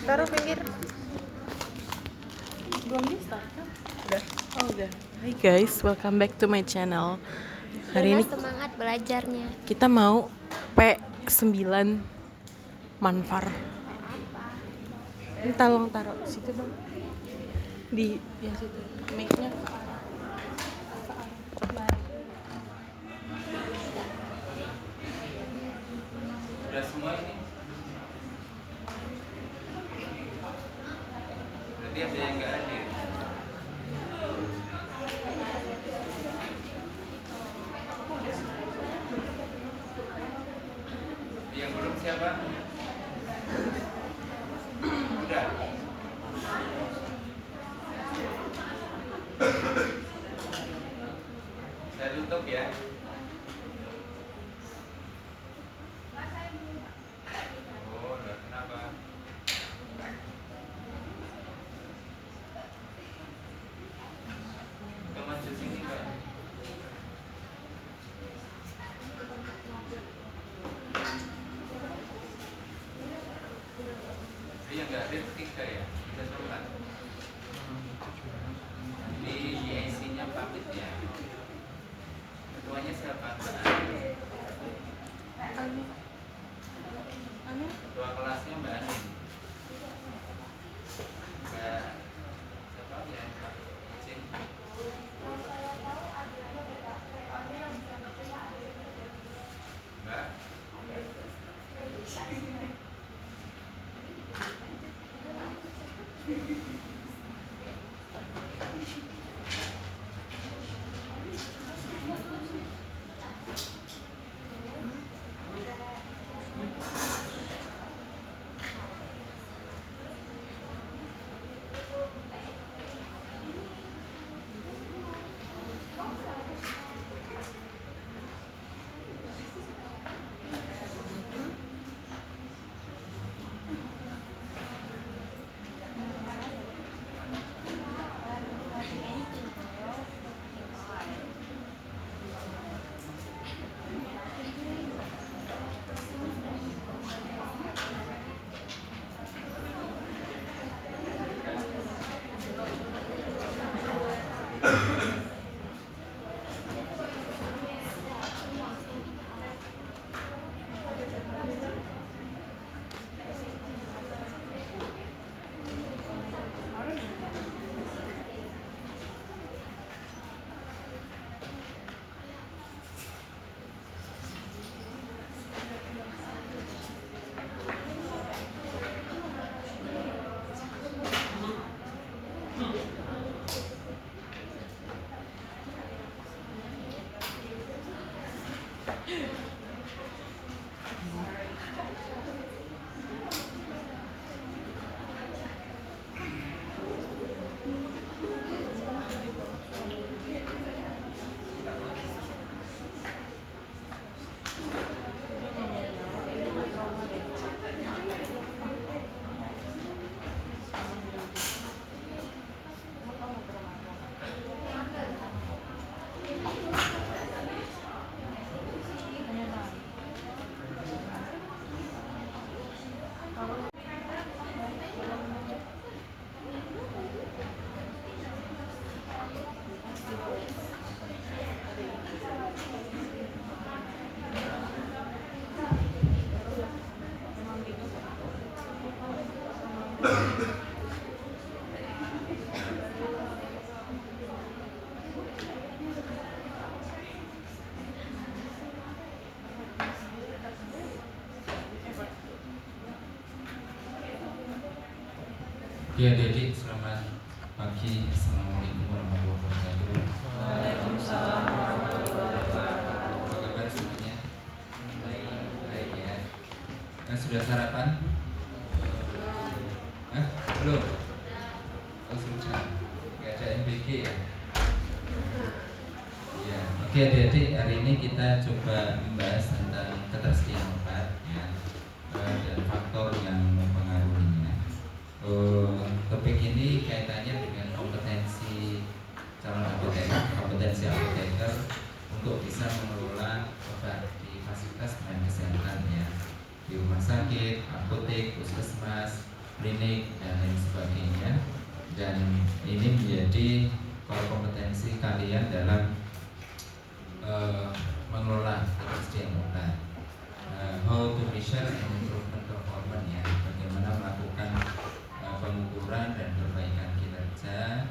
Taruh pinggir. Belum di start kan? Udah. Oh udah. Hai guys, welcome back to my channel. Hari ini Semangat belajarnya. kita mau P9 Manfar. Ini tolong taruh situ bang. Di yang situ. Mic-nya. Udah semua ini. Berarti ada yang nggak hadir. Yang belum siapa? Udah. Saya tutup ya. Oh, udah kenapa? Kita maju sini Kak. Jadi yang nggak ada tiga ya, kita coba. Di IC-nya pamit ya. Ketuanya siapa? Ketua kelasnya Mbak Ani. Mbak siapa ya? Mbak Icin. Mbak. Ya Dedi, selamat pagi. Assalamualaikum warahmatullahi wabarakatuh. Waalaikumsalam warahmatullahi wabarakatuh. Apa kabar semuanya? Baik ya. Nah, sudah sarapan? Belum? Oh sudah. Gak ada MBG ya? Ya. Oke adik-adik, hari ini kita coba membahas tentang ketersediaan obat ya, dan faktor yang mempengaruhinya. Topik ini kaitannya dengan kompetensi calon apoteker, kompetensi apoteker untuk bisa mengelola obat di fasilitas pelayanan kesehatan ya, di rumah sakit, apotek, puskesmas, klinik dan lain sebagainya. Dan ini menjadi core kompetensi kalian dalam mengelola ketersediaan obat. How to measure and improvement performance, ya, bagaimana melakukan pengukuran dan perbaikan kinerja.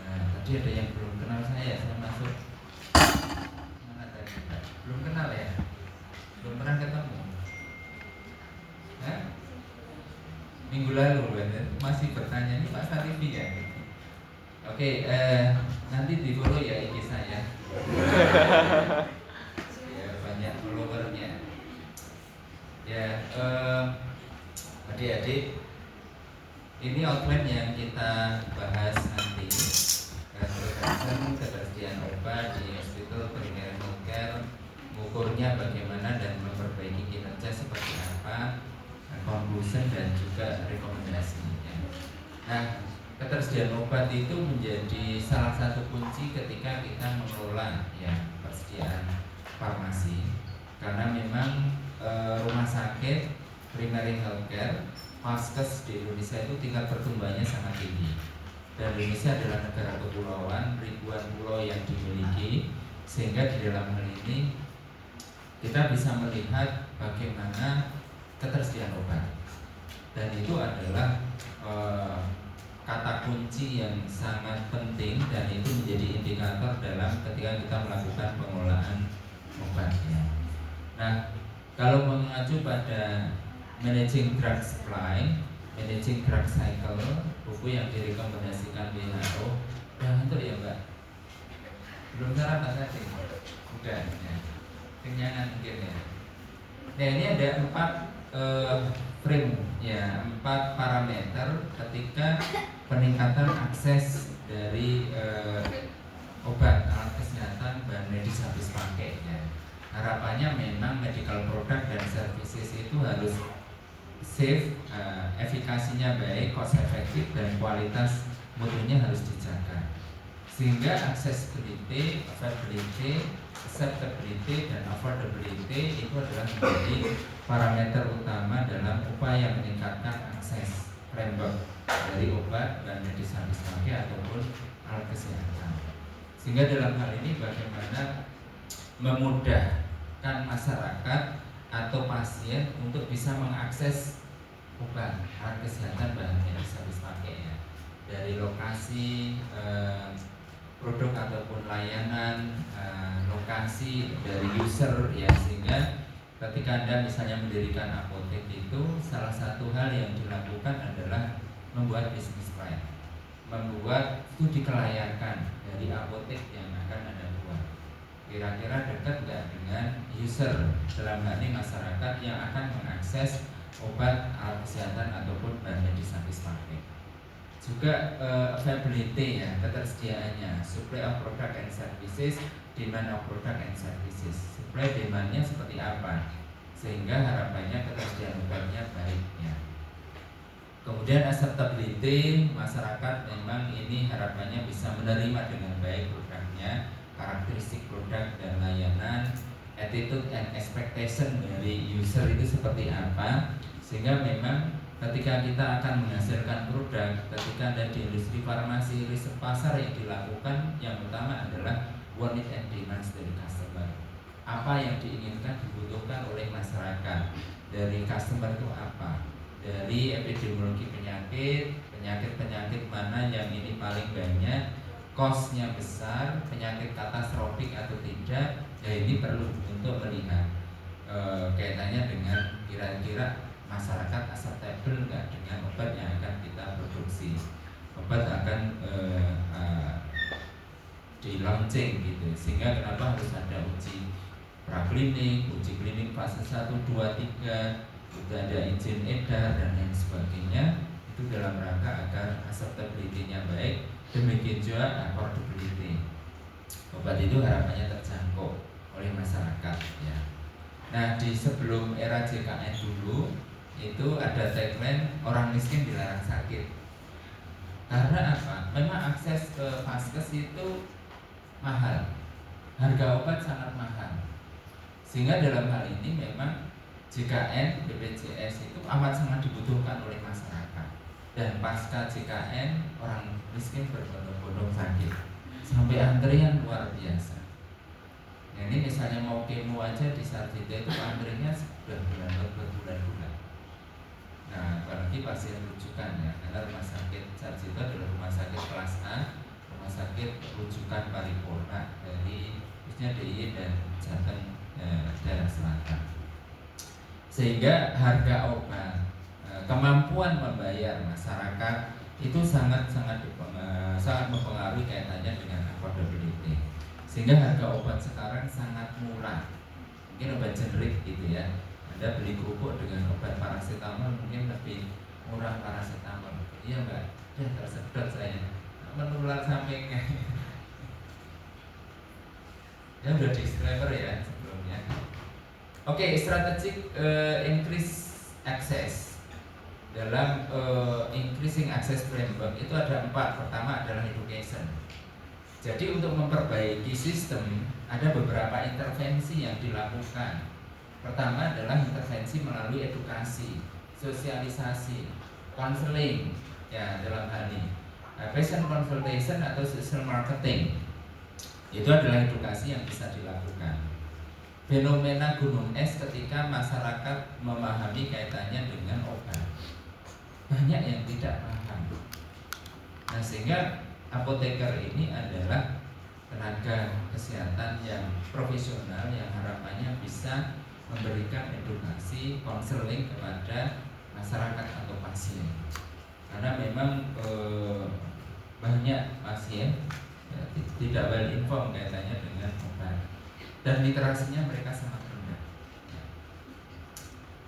Tadi ada yang belum kenal saya masuk mana tadi? Belum kenal ya? Belum pernah ketemu? Hah? Minggu lalu masih bertanya, ini Pak Sarifi ya? Oke, nanti di follow ya IG saya. Ya, banyak followernya. Ya, adik-adik, ini outline yang kita bahas nanti. Ketersediaan obat di hospital primer healthcare, mengukurnya bagaimana dan memperbaiki kinerja seperti apa, conclusion dan juga rekomendasinya. Nah, ketersediaan obat itu menjadi salah satu kunci ketika kita mengelola ya persediaan farmasi, karena memang rumah sakit primary healthcare vaskes di Indonesia itu tingkat pertumbuhannya sangat tinggi, dan Indonesia adalah negara kepulauan, ribuan pulau yang dimiliki, sehingga di dalam hal ini kita bisa melihat bagaimana ketersediaan obat, dan itu adalah kata kunci yang sangat penting, dan itu menjadi indikator dalam ketika kita melakukan pengelolaan obatnya. Nah, kalau mengacu pada Managing Drug Supply, Managing Drug Cycle, buku yang direkomendasikan WHO. Udah ngantuk ya Mbak? Belum sarapan tadi? Udah ya. Kenyangan mungkin ya. Nah, ini ada 4 frame ya, 4 parameter ketika peningkatan akses dari obat, alat kesehatan, bahan medis habis pakai ya. Harapannya memang medical product dan services itu harus safe, efikasinya baik, cost efektif, dan kualitas mutunya harus dijaga, sehingga accessibility, availability, acceptability, dan affordability itu adalah menjadi parameter utama dalam upaya meningkatkan akses framework dari obat dan medis habis pakai ataupun alat kesehatan. Sehingga dalam hal ini bagaimana memudahkan masyarakat atau pasien untuk bisa mengakses obat, alat kesehatan, bahan medis habis pakai ya, dari lokasi produk ataupun layanan, lokasi dari user ya, sehingga ketika Anda misalnya mendirikan apotek itu salah satu hal yang dilakukan adalah membuat bisnis plan, membuat studi kelayakan dari apotek yang akan Anda buat. Kira-kira dekat nggak dengan user, dalam hal ini masyarakat yang akan mengakses obat, alat kesehatan ataupun bahan medis habis pakai. Juga availability ya, ketersediaannya, supply of product and services, demand of product and services. Supply demandnya seperti apa, sehingga harapannya ketersediaan obatnya baik ya. Kemudian acceptability, masyarakat memang ini harapannya bisa menerima dengan baik produknya, karakteristik produk dan layanan, attitude and expectation dari user itu seperti apa, sehingga memang ketika kita akan menghasilkan produk, ketika ada di industri farmasi, riset pasar yang dilakukan yang utama adalah what need and demands dari customer. Apa yang diinginkan, dibutuhkan oleh masyarakat dari customer itu apa? Dari epidemiologi penyakit mana yang ini paling banyak, cost-nya besar, penyakit katastrofik atau tidak, ya ini perlu untuk melihat kaitannya dengan kira-kira masyarakat acceptable nggak dengan obat yang akan kita produksi. Obat akan di launching gitu, sehingga kenapa harus ada uji praklinik, uji klinik fase 1, 2, 3, sudah ada izin edar dan lain sebagainya, itu dalam rangka agar acceptability-nya baik, demikian juga affordability. Obat itu harapannya terjangkau oleh masyarakat ya. Nah, di sebelum era JKN dulu itu ada tagline orang miskin dilarang sakit. Karena apa? Memang akses ke vaskes itu mahal, harga obat sangat mahal, sehingga dalam hal ini memang JKN BPJS itu amat sangat dibutuhkan oleh masyarakat. Dan pasca JKN orang miskin berbondong-bondong sakit sampai antrian luar biasa. Nah, ini misalnya mau kemo aja di Sarjito itu antrinya sudah berbulan-bulan. Nah, apalagi pasien rujukan ya, karena rumah sakit Sarjito adalah rumah sakit kelas A, rumah sakit rujukan paripurna dari khususnya DIY dan Jateng daerah selatan. Sehingga harga obat, kemampuan membayar masyarakat itu sangat mempengaruhi kaitannya dengan affordability. Sehingga harga obat sekarang sangat murah. Mungkin obat generik gitu ya. Anda beli kerupuk dengan obat paracetamol mungkin lebih murah paracetamol. Iya Mbak, ya tersedot saya. Menular sampingnya. Ya udah disclaimer ya sebelumnya. Oke, strategic increase access. Dalam increasing access framework itu ada 4. Pertama adalah education. Jadi untuk memperbaiki sistem ada beberapa intervensi yang dilakukan. Pertama adalah intervensi melalui edukasi, sosialisasi, counseling ya dalam hal ini. Patient consultation atau social marketing itu adalah edukasi yang bisa dilakukan. Fenomena gunung es ketika masyarakat memahami kaitannya dengan obat, banyak yang tidak paham. Nah sehingga apoteker ini adalah tenaga kesehatan yang profesional yang harapannya bisa memberikan edukasi, konseling kepada masyarakat atau pasien. Karena memang banyak pasien ya, tidak well informed kaitannya dengan obat dan literasinya mereka sangat rendah.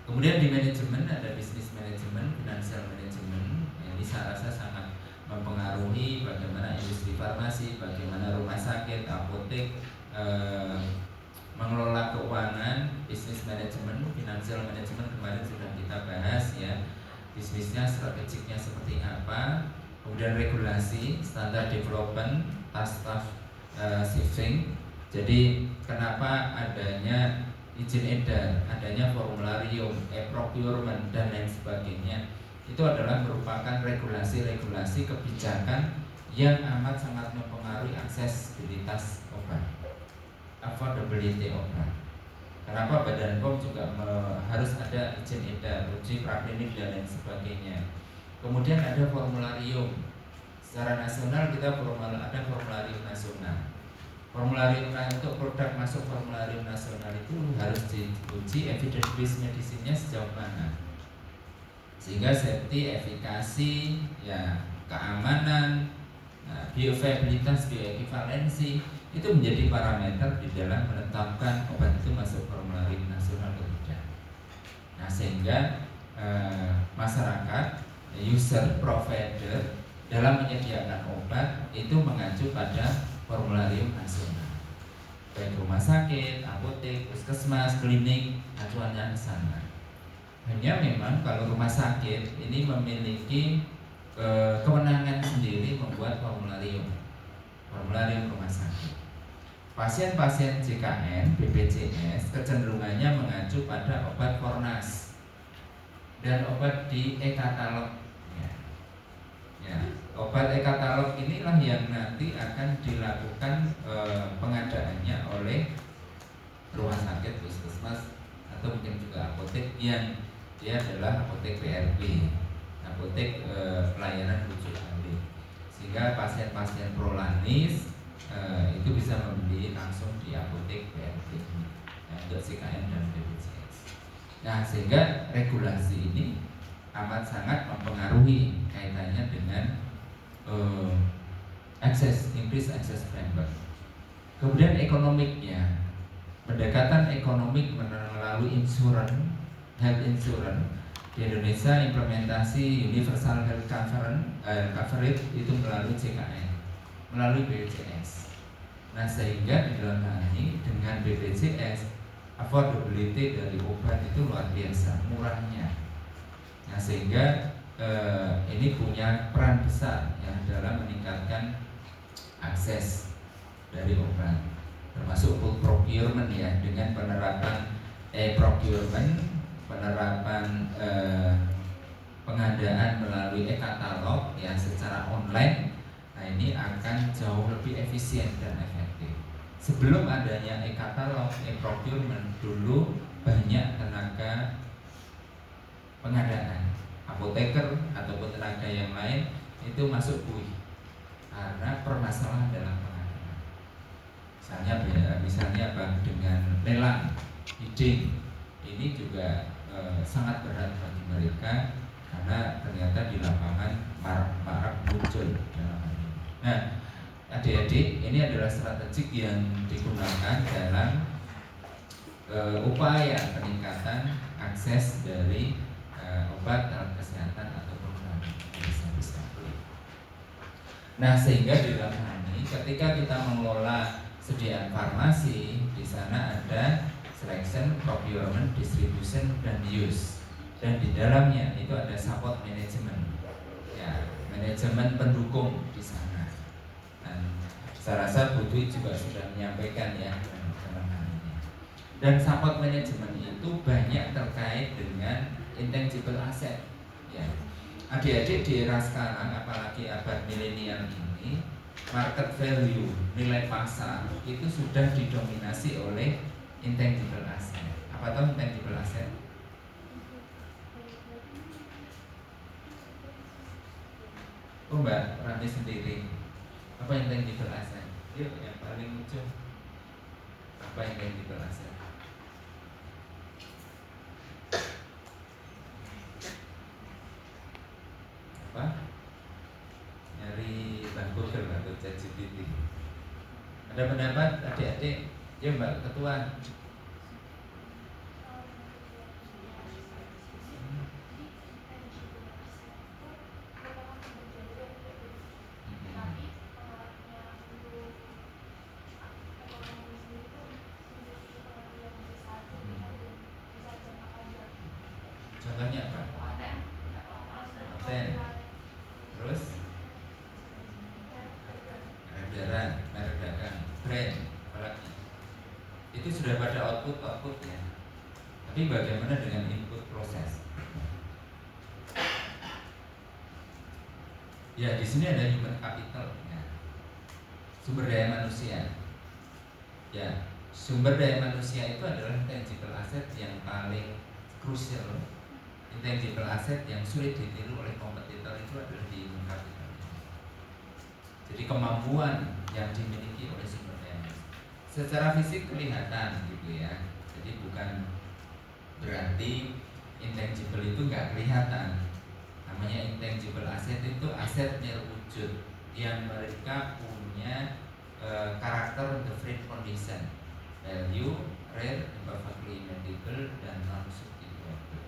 Kemudian di manajemen ada bisnis manajemen, financial manajemen. Ini saya rasa sangat mempengaruhi bagaimana industri farmasi, bagaimana rumah sakit, apotek mengelola keuangan, bisnis manajemen, financial manajemen kemarin sudah kita bahas ya. Bisnisnya, strategiknya seperti apa. Kemudian regulasi, standar development, task shifting. Jadi kenapa adanya izin edar, adanya formularium, procurement dan lain sebagainya. Itu adalah merupakan regulasi-regulasi kebijakan yang amat sangat mempengaruhi aksesibilitas obat, affordability obat. Kenapa Badan POM juga harus ada izin edar, uji praklinik dan lain sebagainya. Kemudian ada formularium. Secara nasional kita ada formularium nasional. Formularium untuk produk masuk formularium nasional itu harus diuji evidence based medicine-nya sejauh mana. Sehingga safety, efikasi, ya keamanan, bioviabilitas, bioekivalensi itu menjadi parameter di dalam menetapkan obat itu masuk formularium nasional atau tidak. Nah sehingga masyarakat, user, provider dalam menyediakan obat itu mengacu pada formularium nasional. Baik rumah sakit, apotek, puskesmas, klinik, acuannya ke sana. Hanya memang kalau rumah sakit ini memiliki kewenangan sendiri membuat formularium rumah sakit. Pasien-pasien JKN, BPJS kecenderungannya mengacu pada obat Fornas dan obat di e-katalog. Ya, obat e-katalog inilah yang nanti akan dilakukan pengadaannya oleh rumah sakit, puskesmas atau mungkin juga apotek yang dia adalah apotek PRB, apotek pelayanan rujukan, sehingga pasien-pasien prolanis itu bisa membeli langsung di apotek PRB untuk CKN dan BPJS. Nah sehingga regulasi ini amat sangat mempengaruhi kaitannya dengan increase access framework. Kemudian ekonomiknya, pendekatan ekonomik melalui health insurance di Indonesia implementasi universal health coverage itu melalui JKN, melalui BPJS. Nah sehingga di dalam hal ini dengan BPJS affordability dari obat itu luar biasa murahnya. Nah sehingga ini punya peran besar ya dalam meningkatkan akses dari obat, termasuk full procurement ya dengan penerapan procurement, penerapan pengadaan melalui melalui e-katalog yang secara online, nah ini akan jauh lebih efisien dan efektif. Sebelum adanya e-katalog, e-procurement, dulu banyak tenaga pengadaan, apoteker ataupun tenaga yang lain itu masuk buih karena permasalahan dalam pengadaan. Misalnya apa, dengan lelang, bidding, ini juga sangat berat bagi mereka karena ternyata di lapangan marak muncul dalam hal ini. Nah, adik-adik, ini adalah strategik yang digunakan dalam upaya peningkatan akses dari obat, alat kesehatan atau program bisa. Nah, sehingga di dalam hal ini ketika kita mengelola sediaan farmasi, di sana ada selection, procurement, distribution, dan use. Dan di dalamnya itu ada support management, ya, manajemen pendukung di sana. Dan saya rasa Bu Dwi juga sudah menyampaikan ya dalam hal ini. Dan support management itu banyak terkait dengan intangible asset. Ya. Adik-adik di era sekarang, apalagi abad milenial ini, market value, nilai pasar itu sudah didominasi oleh intangible asset. Apa tahu intangible asset? Oh Mbak Rani sendiri. Apa intangible asset? Yuk yang paling lucu. Apa intangible asset? Apa? Nyari Bang Google atau ChatGPT. Ada pendapat adik-adik? Ya Mbak Ketua. Contohnya apa? Konten. Terus edaran, merek dagang, brand, apalagi. Itu sudah pada output-outputnya. Tapi bagaimana dengan input proses? Ya, di sini ada human capital, ya. Sumber daya manusia. Ya, sumber daya manusia itu adalah intangible asset yang paling krusial. Intangible asset yang sulit ditiru oleh kompetitor itu adalah di human capital. Jadi kemampuan yang dimiliki oleh sumber daya manusia secara fisik kelihatan gitu ya. Jadi bukan berarti intangible itu nggak kelihatan. Namanya intangible asset itu aset terwujud yang mereka punya karakter different condition, value, rare, imperfectly immutable, dan non-substitutable.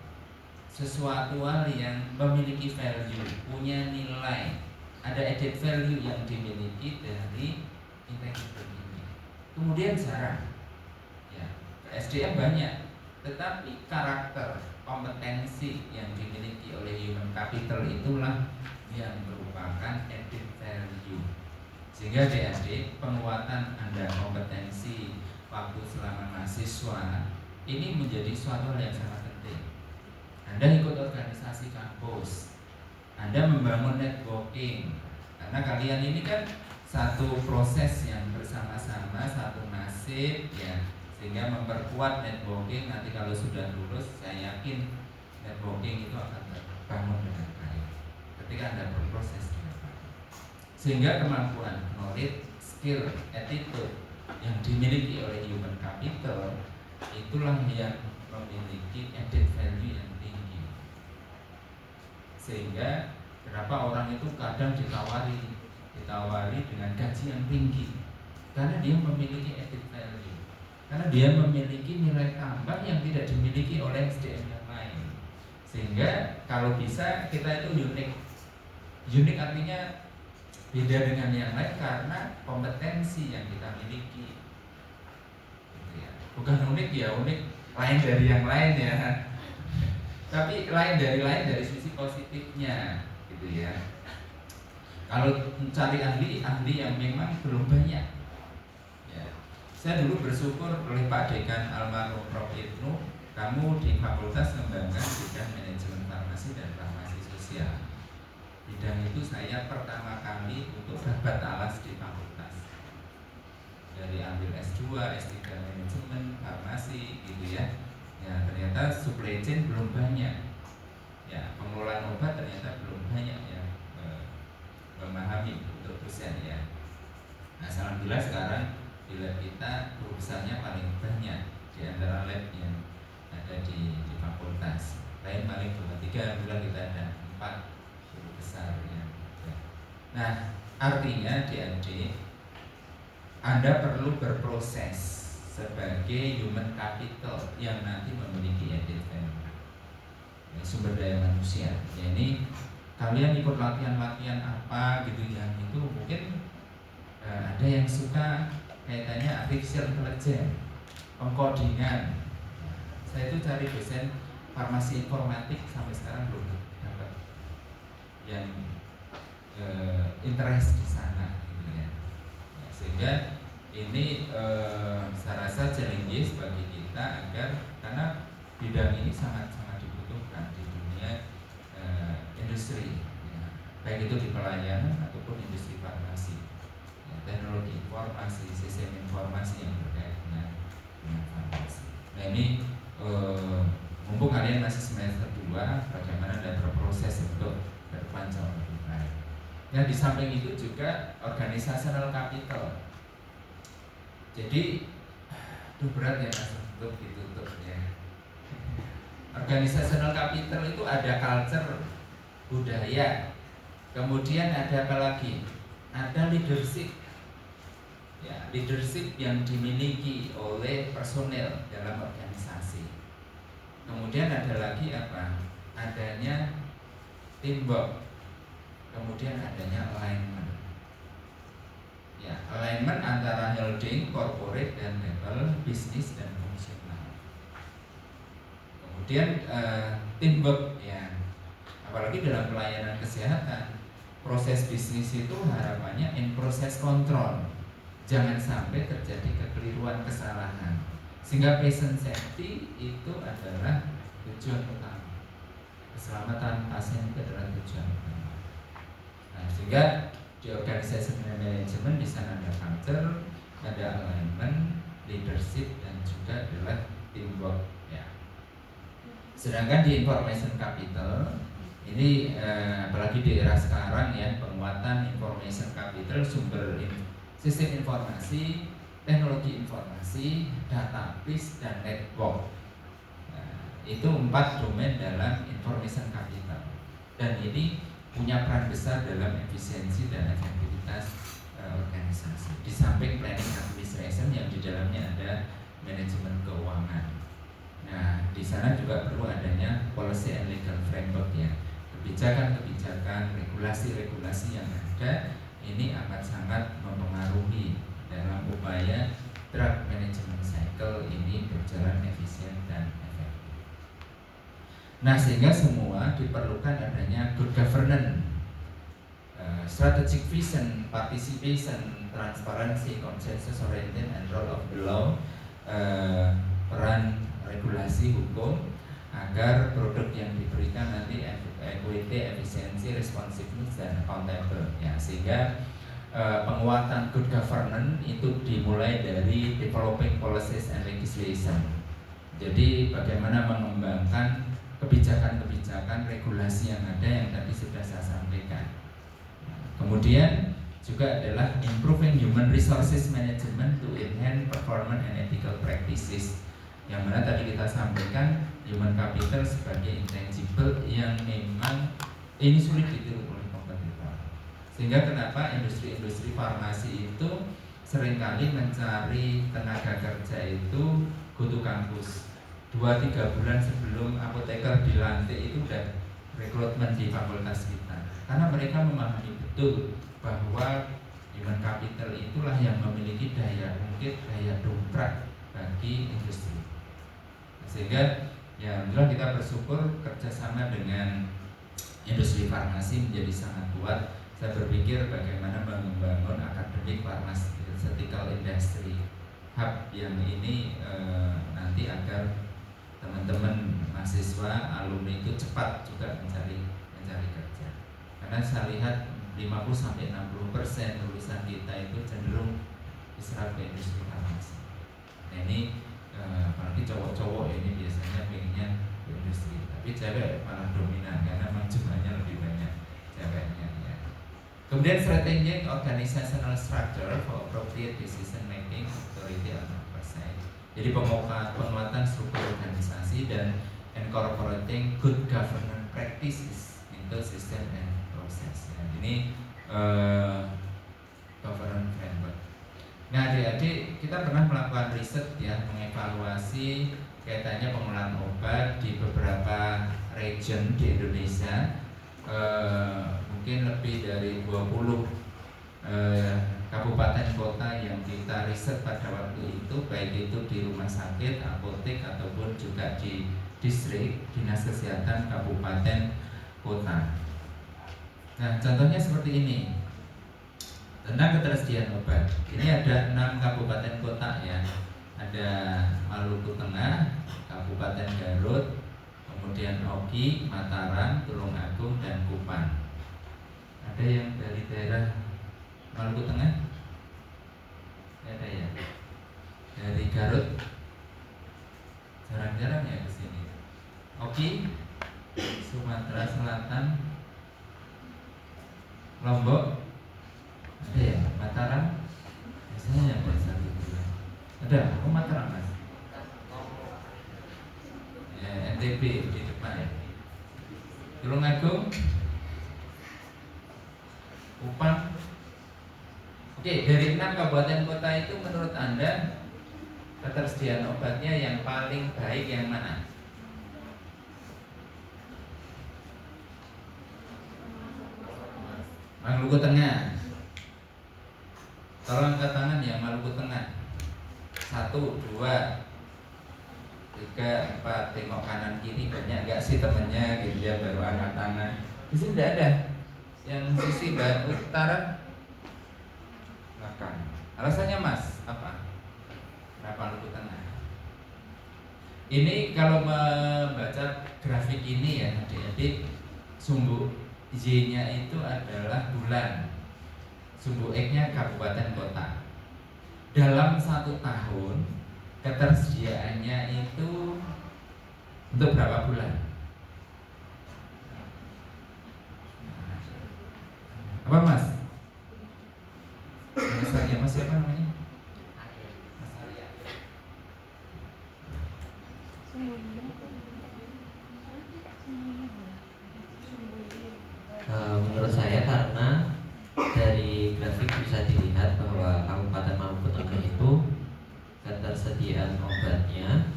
Sesuatu hal yang memiliki value, punya nilai, ada added value yang dimiliki dari intangible ini. Kemudian jarang, ya, SDM banyak, tetapi karakter, kompetensi yang dimiliki oleh human capital itulah yang merupakan added value. Sehingga adik-adik, penguatan Anda kompetensi waktu selama mahasiswa ini menjadi suatu hal yang sangat penting. Anda ikut organisasi kampus, Anda membangun networking, karena kalian ini kan satu proses yang bersama-sama, satu nasib ya, sehingga memperkuat networking. Nanti kalau sudah lulus, saya yakin networking itu akan terbangun dengan baik ketika Anda berproses dengan baik. Sehingga kemampuan, knowledge, skill, attitude yang dimiliki oleh human capital itulah yang memiliki added value yang tinggi. Sehingga kenapa orang itu kadang ditawari dengan gaji yang tinggi, karena dia memiliki added value, karena dia memiliki nilai tambah yang tidak dimiliki oleh SDM yang lain. Sehingga kalau bisa kita itu unik artinya beda dengan yang lain karena kompetensi yang kita miliki gitu ya. Bukan unik ya, unik lain dari yang lain ya, tapi lain dari sisi positifnya gitu ya. Kalau mencari ahli yang memang belum banyak ya. Saya dulu bersyukur oleh Pak Dekan almarhum Prof. Ibnu, kamu di fakultas mengembangkan bidang manajemen farmasi dan farmasi sosial. bidang itu saya pertama kali untuk dapat alas di fakultas. Dari ambil S2, S3 manajemen, farmasi gitu ya. Ya ternyata supply chain belum banyak. Ya pengelolaan obat ternyata belum banyak yang memahami untuk dosen ya. Nah alhamdulillah sekarang di lab kita urusannya paling banyak di antara lab yang ada di fakultas. Lain paling 2-3, bulan kita ada 4 guru besar ya. Nah artinya adik-adik, Anda perlu berproses sebagai human capital yang nanti memiliki added value, ya, sumber daya manusia. Ya, ini kalian ikut latihan-latihan apa gitu yang itu mungkin ada yang suka kaitannya artificial intelligence, pengkodingan. Saya itu cari dosen farmasi informatik sampai sekarang belum dapat yang interest di sana gitu ya. Sehingga ini saya rasa challenge bagi kita agar karena bidang ini sangat-sangat dibutuhkan di dunia industri ya. Baik itu di pelayanan ataupun industri farmasi ya, teknologi informasi, sistem informasi yang berkait dengan farmasi. Nah ini mumpung kalian masih semester 2, bagaimana Anda berproses untuk ke depan jauh lebih baik. Nah di samping itu juga organizational capital. Jadi berat ya Mas untuk ditutup ya. Organizational capital itu ada culture, budaya, kemudian ada apa lagi? Ada leadership. Ya, leadership yang dimiliki oleh personel dalam organisasi. Kemudian ada lagi apa? Adanya teamwork. Kemudian adanya alignment. Ya, alignment antara holding, corporate dan level bisnis dan fungsional. Kemudian teamwork ya. Apalagi dalam pelayanan kesehatan, proses bisnis itu harapannya in proses kontrol. Jangan sampai terjadi kekeliruan, kesalahan. Sehingga patient safety itu adalah tujuan utama. Keselamatan pasien itu adalah tujuan utama. Nah, sehingga di organisasi manajemen di sana ada culture, ada alignment, leadership dan juga adalah teamwork ya. Sedangkan di information capital ini apalagi di era sekarang ya, penguatan information capital, sistem informasi, teknologi informasi, database dan network. Nah, itu 4 domain dalam information capital. Dan ini punya peran besar dalam efisiensi dan efektivitas organisasi. Di samping planning administration yang di dalamnya ada manajemen keuangan. Nah, di sana juga perlu adanya policy and legal framework ya. Kebijakan-kebijakan, regulasi-regulasi yang ada ini amat sangat mempengaruhi dalam upaya drug management cycle ini berjalan efisien dan efektif. Nah, sehingga semua diperlukan adanya good governance, strategic vision, participation, transparency, consensus oriented, and role of the law, peran regulasi hukum agar produk yang diberikan nanti equity, efisiensi, responsiveness dan accountable ya. Sehingga penguatan good governance itu dimulai dari developing policies and legislation. Jadi bagaimana mengembangkan kebijakan-kebijakan regulasi yang ada yang tadi sudah saya sampaikan. Kemudian juga adalah improving human resources management to enhance performance and ethical practices. Yang mana tadi kita sampaikan human capital sebagai intangible yang memang ini sulit ditiru oleh kompetitor. Sehingga kenapa industri-industri farmasi itu seringkali mencari tenaga kerja itu go to kampus. 2-3 bulan sebelum apoteker dilantik itu udah rekrutmen di fakultas kita. Karena mereka memahami betul bahwa human capital itulah yang memiliki daya ungkit, daya dongkrak bagi industri. Sehingga ya alhamdulillah kita bersyukur kerjasama dengan industri farmasi menjadi sangat kuat. Saya berpikir bagaimana membangun akademik pharmaceutical industry hub yang ini nanti agar teman-teman mahasiswa alumni itu cepat juga mencari kerja. Karena karena saya lihat 50-60% tulisan kita itu cenderung diserap ke industri farmasi. Nah ini apalagi cowok-cowok ini biasanya pengennya ke industri, tapi cewek malah dominan karena memang jumlahnya lebih banyak ceweknya ya. Kemudian strategi organizational structure for appropriate decision making authority and oversight. Jadi penguatan struktur organisasi dan incorporating good governance practices into system and process. Ya, ini governance framework. Nah, adik-adik, kita pernah melakukan riset ya, mengevaluasi kaitannya pengolahan obat di beberapa region di Indonesia. Mungkin lebih dari 20 kabupaten kota yang kita riset pada waktu itu, baik itu di rumah sakit, apotek ataupun juga di distrik dinas kesehatan kabupaten kota. Nah, contohnya seperti ini tentang ketersediaan obat. Ini ada 6 kabupaten kota ya. Ada Maluku Tengah, Kabupaten Garut, kemudian Oki, Mataram, Tulungagung, dan Kupang. Ada yang dari daerah Maluku Tengah? Ada ya. Dari Garut? Jarang-jarang ya ke sini. Oki, Sumatera Selatan, Lombok, ada ya. Mataram, biasanya yang satu dua. Ada, Mataram mas. Ya, NTB di depan ya. Tulungagung, Kupang. Oke, dari 6 kabupaten kota itu menurut Anda ketersediaan obatnya yang paling baik yang mana? Maluku Tengah. Tolong angkat tangan ya, Maluku Tengah. 1, 2, 3, 4. Tengok kanan kiri banyak gak sih temennya gitu ya, baru angkat tangan. Di sini tidak ada. Yang sisi barat utara belakang. Alasannya mas apa? Kenapa Maluku Tengah? Ini kalau membaca grafik ini ya adik-adik, sumbu Y-nya itu adalah bulan, sumbu X-nya kabupaten kota. Dalam 1 tahun ketersediaannya itu untuk berapa bulan? Apa mas? Mas Arya, mas siapa namanya? Mas Arya. Menurut saya karena dari grafik bisa dilihat bahwa Kabupaten Maluku Tengah itu ketersediaan obatnya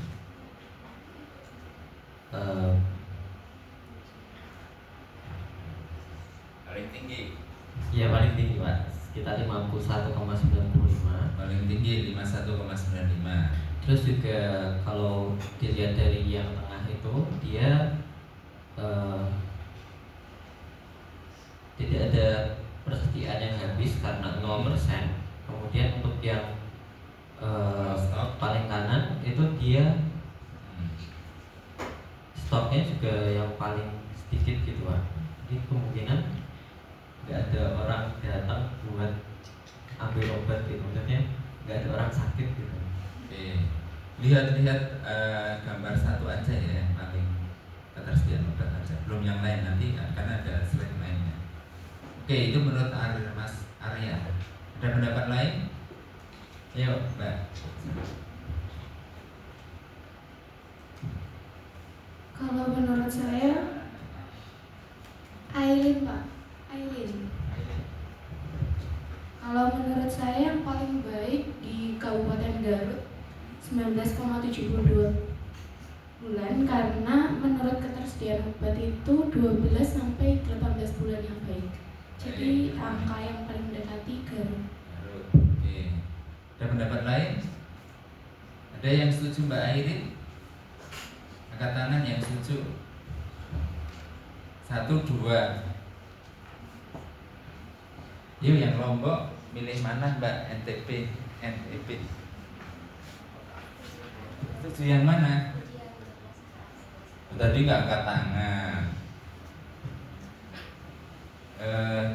Paling tinggi. ya paling tinggi Pak, sekitar 51,95. Paling tinggi 51,95. Terus juga kalau dilihat dari yang tengah itu dia tidak ada persediaan yang habis karena 0%. Kemudian untuk yang paling kanan itu dia stoknya juga yang paling sedikit gitu Pak. Jadi kemungkinan nggak ada orang datang buat ambil obat gitu, maksudnya nggak ada orang sakit gitu. Oke, lihat-lihat gambar 1 aja ya, yang paling ketersediaan obat aja, belum yang lain, nanti akan ada slide lainnya. Oke, itu menurut Mas Arya. Ada pendapat lain? Ayo Mbak. Kalau menurut saya, Aileen Pak, Aileen. Kalau menurut saya yang paling baik di Kabupaten Garut 19,72 bulan, karena menurut ketersediaan obat itu 12 sampai 18 bulan yang baik. Jadi angka yang paling mendekati Garut. Oke. Ada pendapat lain? Ada yang setuju Mbak Airin? Angkat tangan yang setuju. 1, 2. Yuk yang Lombok milih mana Mbak? NTB, NTB. Setuju yang mana? Tadi nggak angkat tangan.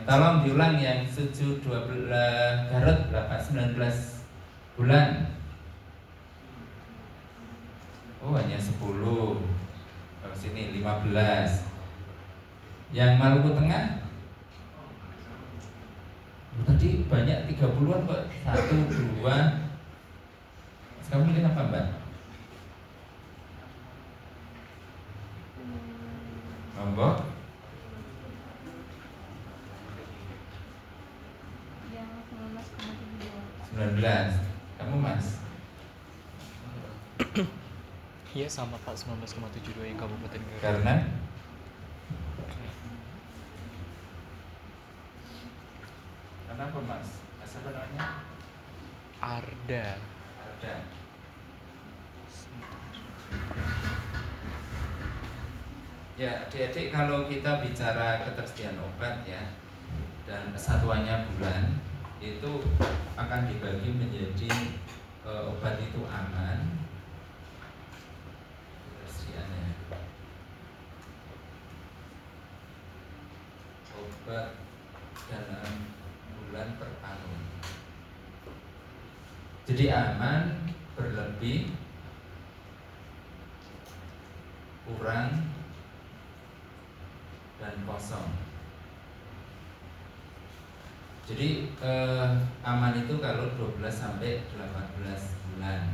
Tolong diulang yang setuju 12 Garut 19 bulan. Oh hanya 10. Oh, sini 15. Yang Maluku Tengah tadi banyak 30-an kok. 1, 2. Kamu milih apa Mbak? Lombok? Yang 19,72. 19. Kamu Mas? Iya sama Pak, 19,72 yang Kabupaten Garut. Karena kenapa Mas? Apa namanya? Arda. Ada. Ya, adik-adik kalau kita bicara ketersediaan obat ya dan satuannya bulan itu akan dibagi menjadi obat itu aman ketersediaannya. Obat dalam bulan per tahun. Jadi aman, berlebih, kurang, dan kosong. Jadi aman itu kalau 12 sampai 18 bulan.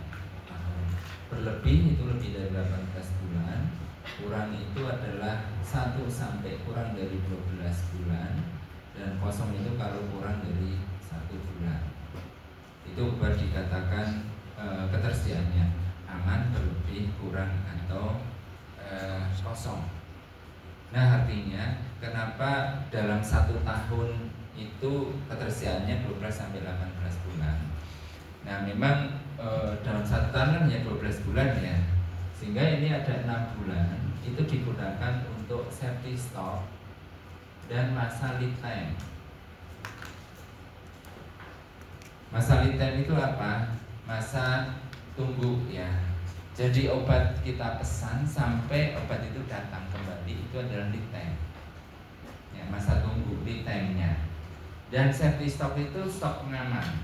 Berlebih itu lebih dari 18 bulan. Kurang itu adalah 1 sampai kurang dari 12 bulan. Dan kosong itu kalau kurang dari 1 bulan. Itu baru dikatakan ketersediaannya aman, berlebih, kurang, atau kosong. Nah artinya kenapa dalam 1 tahun itu ketersediaannya 12 sampai 18 bulan. Nah memang dalam 1 tahun kan hanya 12 bulan ya. Sehingga ini ada 6 bulan itu digunakan untuk safety stock dan masa lead time. Masa lead time itu apa? Masa tunggu ya. Jadi obat kita pesan sampai obat itu datang kembali itu adalah lead time. Ya, masa tunggu lead time-nya. Dan safety stock itu stok pengaman.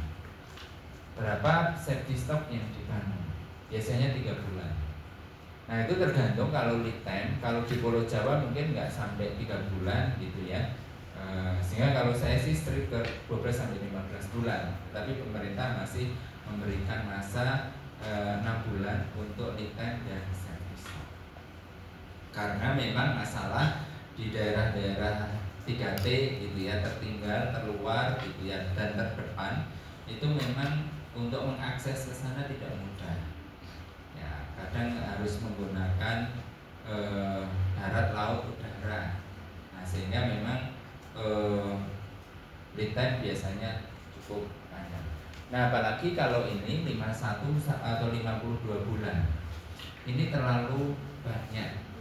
Berapa safety stock yang dibangun? Biasanya 3 bulan. Nah itu tergantung kalau lead time. Kalau di Pulau Jawa mungkin nggak sampai 3 bulan gitu ya. Sehingga kalau saya sih strict ke 12 sampai 15 bulan. Tapi pemerintah masih memberikan masa 6 bulan untuk lead time dan safety stock. Karena memang masalah di daerah-daerah 3T gitu ya, tertinggal, terluar gitu ya, dan terdepan itu memang untuk mengakses ke sana tidak mudah. Ya, kadang harus menggunakan darat, laut, udara. Nah, sehingga memang lead time biasanya cukup panjang. Nah, apalagi kalau ini 51 atau 52 bulan. Ini terlalu banyak.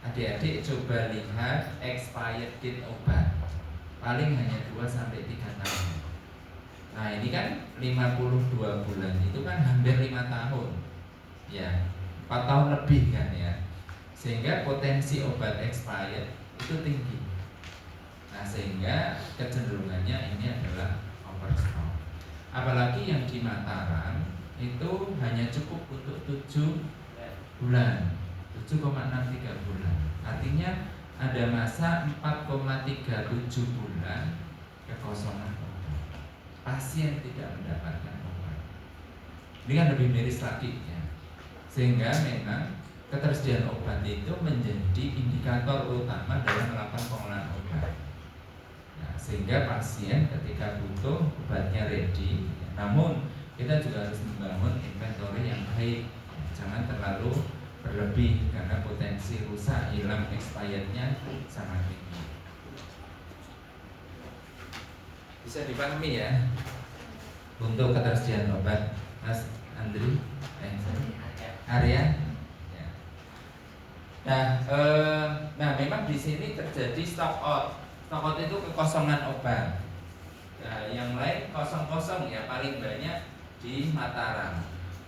Adik-adik coba lihat expired date obat. Paling hanya 2 sampai 3 tahun. Nah, ini kan 52 bulan itu kan hampir 5 tahun. Ya, 4 tahun lebih kan ya. Sehingga potensi obat expired itu tinggi. Nah, sehingga kecenderungannya ini adalah overstock. Apalagi yang di Mataram itu hanya cukup untuk 7 bulan, 7,63 bulan. Artinya ada masa 4,37 bulan kekosongan obat. Pasien tidak mendapatkan obat. Ini kan lebih miris lagi ya. Sehingga memang ketersediaan obat itu menjadi indikator utama dalam melakukan pengelolaan obat. Sehingga pasien ketika butuh obatnya ready, namun kita juga harus membangun inventory yang baik, jangan terlalu berlebih karena potensi rusak, hilang, expirednya sangat tinggi. Bisa dipahami ya untuk ketersediaan obat, Mas Andri, Arya. Ya. Nah, memang di sini terjadi stock out. Stock out itu kekosongan obat. Nah, yang lain kosong-kosong ya, paling banyak di Mataram.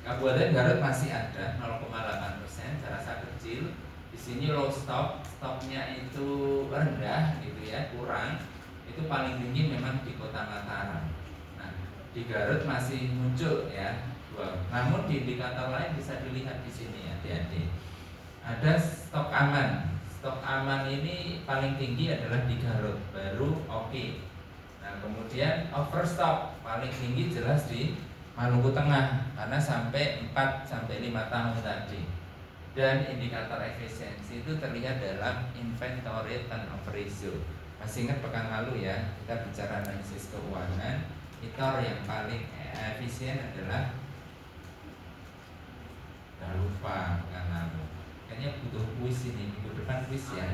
Kabupaten Garut masih ada 0,8%, terasa kecil. Di sini low stock, stoknya itu rendah gitu ya, kurang. itu paling tinggi memang di Kota Mataram. Nah, di Garut masih muncul ya. Namun di indikator lain bisa dilihat di sini ya, adik-adik. Ada stok aman. Stok aman ini paling tinggi adalah di Garut, baru oke. Nah, kemudian overstock paling tinggi jelas di Maluku Tengah karena sampai 4 sampai 5 tahun tadi. Dan indikator efisiensi itu terlihat dalam inventory turnover ratio. Masih ingat pekan lalu ya, kita bicara analisis keuangan, indikator yang paling efisien adalah, udah lupa pekan lalu. Kayaknya butuh kuis ini, minggu depan kuis ya.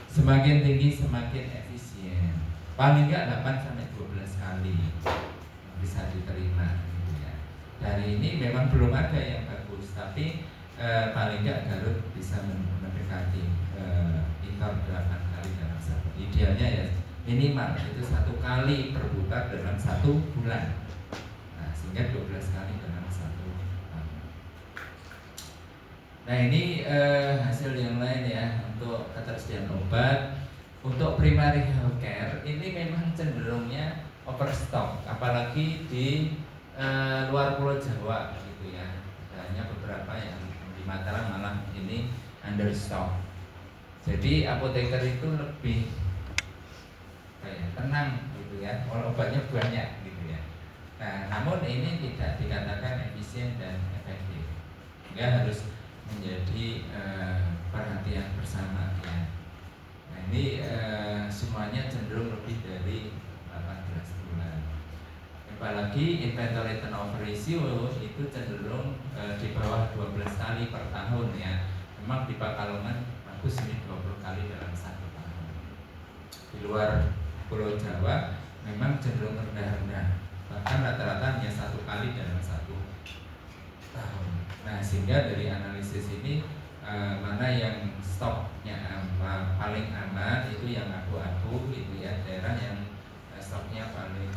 Semakin tinggi semakin efisien. Paling enggak 8 sampai 12 kali bisa diterima gitu ya. Dari ini memang belum ada yang bagus, tapi paling enggak Garut bisa mendekati indikator 8 kali dalam satu. Idealnya ya minimal itu 1 kali berputar dalam 1 bulan. Nah, sehingga 12 kali dalam 1 tahun. Nah, ini hasil yang lain ya untuk ketersediaan obat. Untuk primary healthcare ini memang cenderungnya overstock, apalagi di luar Pulau Jawa gitu ya. Hanya beberapa yang di Mataram malah ini understock. Jadi apoteker itu lebih tenang gitu ya, obatnya banyak gitu ya. Nah, namun ini tidak dikatakan efisien dan efektif. Sehingga harus menjadi perhatian bersama ya. Nah, ini semuanya cenderung lebih dari 18 bulan. Apalagi inventory turnover ratio itu cenderung di bawah 12 kali per tahun ya. Memang di Pekalongan bagus ini 20 kali dalam 1 tahun. Di luar Pulau Jawa memang cenderung rendah-rendah, bahkan rata-rata hanya 1 kali dalam 1 tahun. Nah, sehingga dari analisis ini mana yang stoknya paling aman itu yang abu-abu itu ya, daerah yang stoknya paling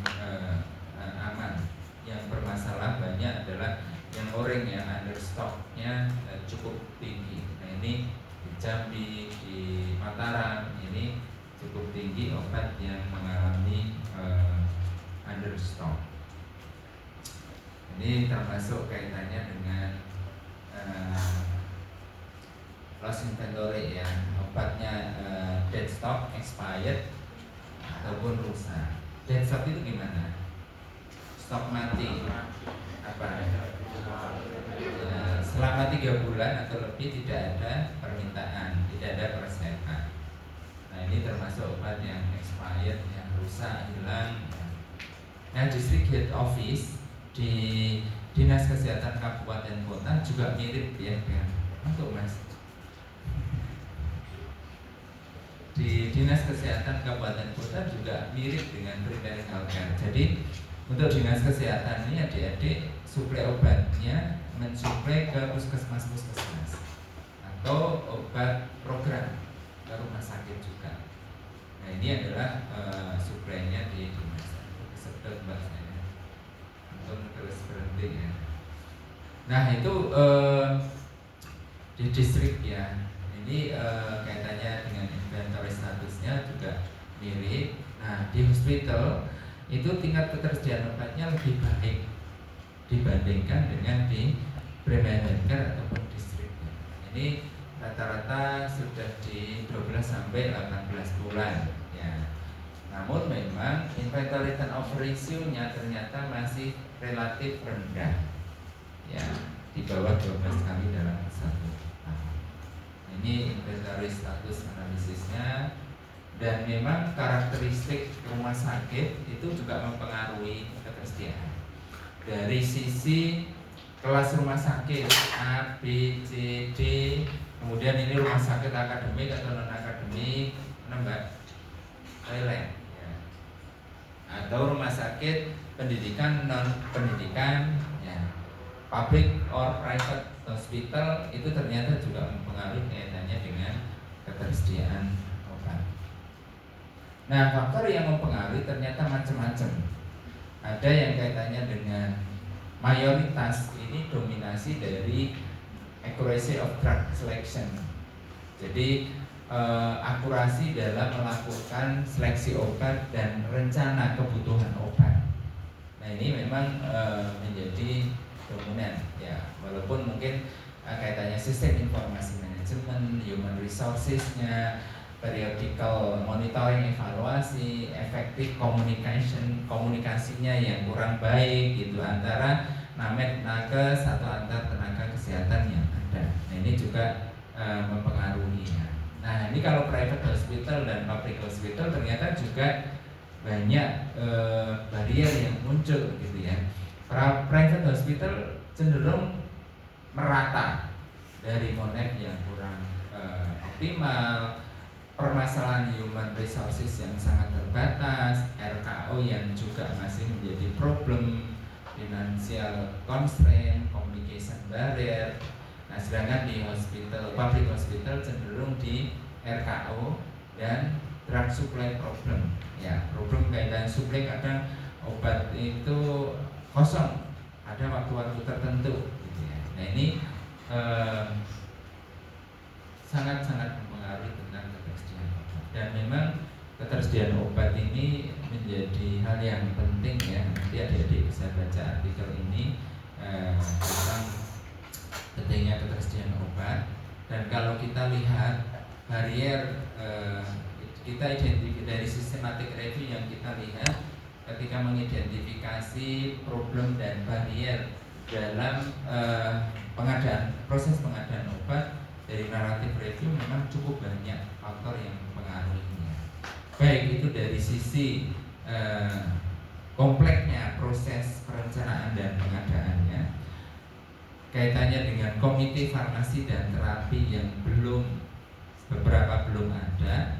aman. Yang bermasalah banyak adalah yang oranye, yang understocknya cukup tinggi. Nah, ini di Jambi, di Mataram ini cukup tinggi obat yang mengalami understock. Ini termasuk kaitannya dengan loss inventory ya, obatnya dead stock, expired ataupun rusak. Dead stock itu gimana? Stok mati apa? Selama 3 bulan atau lebih tidak ada permintaan, tidak ada persetan. Nah, ini termasuk obat yang expired, yang rusak, hilang. Nah, district health office di Dinas Kesehatan Kabupaten Kota juga mirip ya dengan untuk Mas. Di Dinas Kesehatan Kabupaten Kota juga mirip dengan primary healthcare. Jadi untuk Dinas Kesehatan ini adik-adik suplai obatnya mensuplai ke puskesmas atau obat program ke rumah sakit juga. Nah, ini adalah suplainya di Dinas. Sedot bahasanya untuk terus berhenti ya. Nah, itu di distrik ya. Ini kaitannya dengan inventory statusnya juga mirip. Nah, di hospital itu tingkat ketersediaan obatnya lebih baik dibandingkan dengan di primary healthcare ataupun distrik. Ini rata-rata sudah di 12 sampai 18 bulan ya. Namun memang inventory turnover ratio-nya ternyata masih relatif rendah ya, di bawah 12 kali dalam 1 tahun. Ini inventory status analisisnya. Dan memang karakteristik rumah sakit itu juga mempengaruhi ketersediaan. Dari sisi kelas rumah sakit A, B, C, D, kemudian ini rumah sakit akademik atau non akademik, Mbak, Thailand ya. Atau rumah sakit pendidikan non pendidikan ya, public or private hospital, itu ternyata juga mempengaruhi kaitannya dengan ketersediaan obat. Nah, faktor yang mempengaruhi ternyata macam-macam. Ada yang kaitannya dengan mayoritas, ini dominasi dari accuracy of drug selection. Jadi akurasi dalam melakukan seleksi obat dan rencana kebutuhan obat. Nah ini memang menjadi dominan ya, walaupun mungkin kaitannya sistem informasi manajemen, human resources-nya, periodical monitoring, evaluasi, efektif komunikasinya yang kurang baik gitu antara named nakes atau antar tenaga kesehatan yang ada. Nah ini juga mempengaruhi ya. Nah ini kalau private hospital dan public hospital ternyata juga banyak barrier yang muncul gitu ya. Private hospital cenderung merata dari monet yang kurang optimal, permasalahan human resources yang sangat terbatas, RKO yang juga masih menjadi problem, financial constraint, communication barrier. Nah, sedangkan di hospital, public hospital cenderung di RKO dan drug supply problem. Ya, problem kaitan supply kadang obat itu kosong, ada waktu-waktu tertentu. Gitu ya. Nah ini sangat-sangat mempengaruhi tentang ketersediaan obat. Dan memang ketersediaan obat ini menjadi hal yang penting ya. Nanti adik-adik bisa baca artikel ini tentang pentingnya ketersediaan obat. Dan kalau kita lihat barrier kita identifikasi dari sistematik review yang kita lihat ketika mengidentifikasi problem dan barrier dalam proses pengadaan obat dari naratif review memang cukup banyak faktor yang mempengaruhinya. Baik itu dari sisi kompleksnya proses perencanaan dan pengadaannya, kaitannya dengan komite farmasi dan terapi yang beberapa belum ada,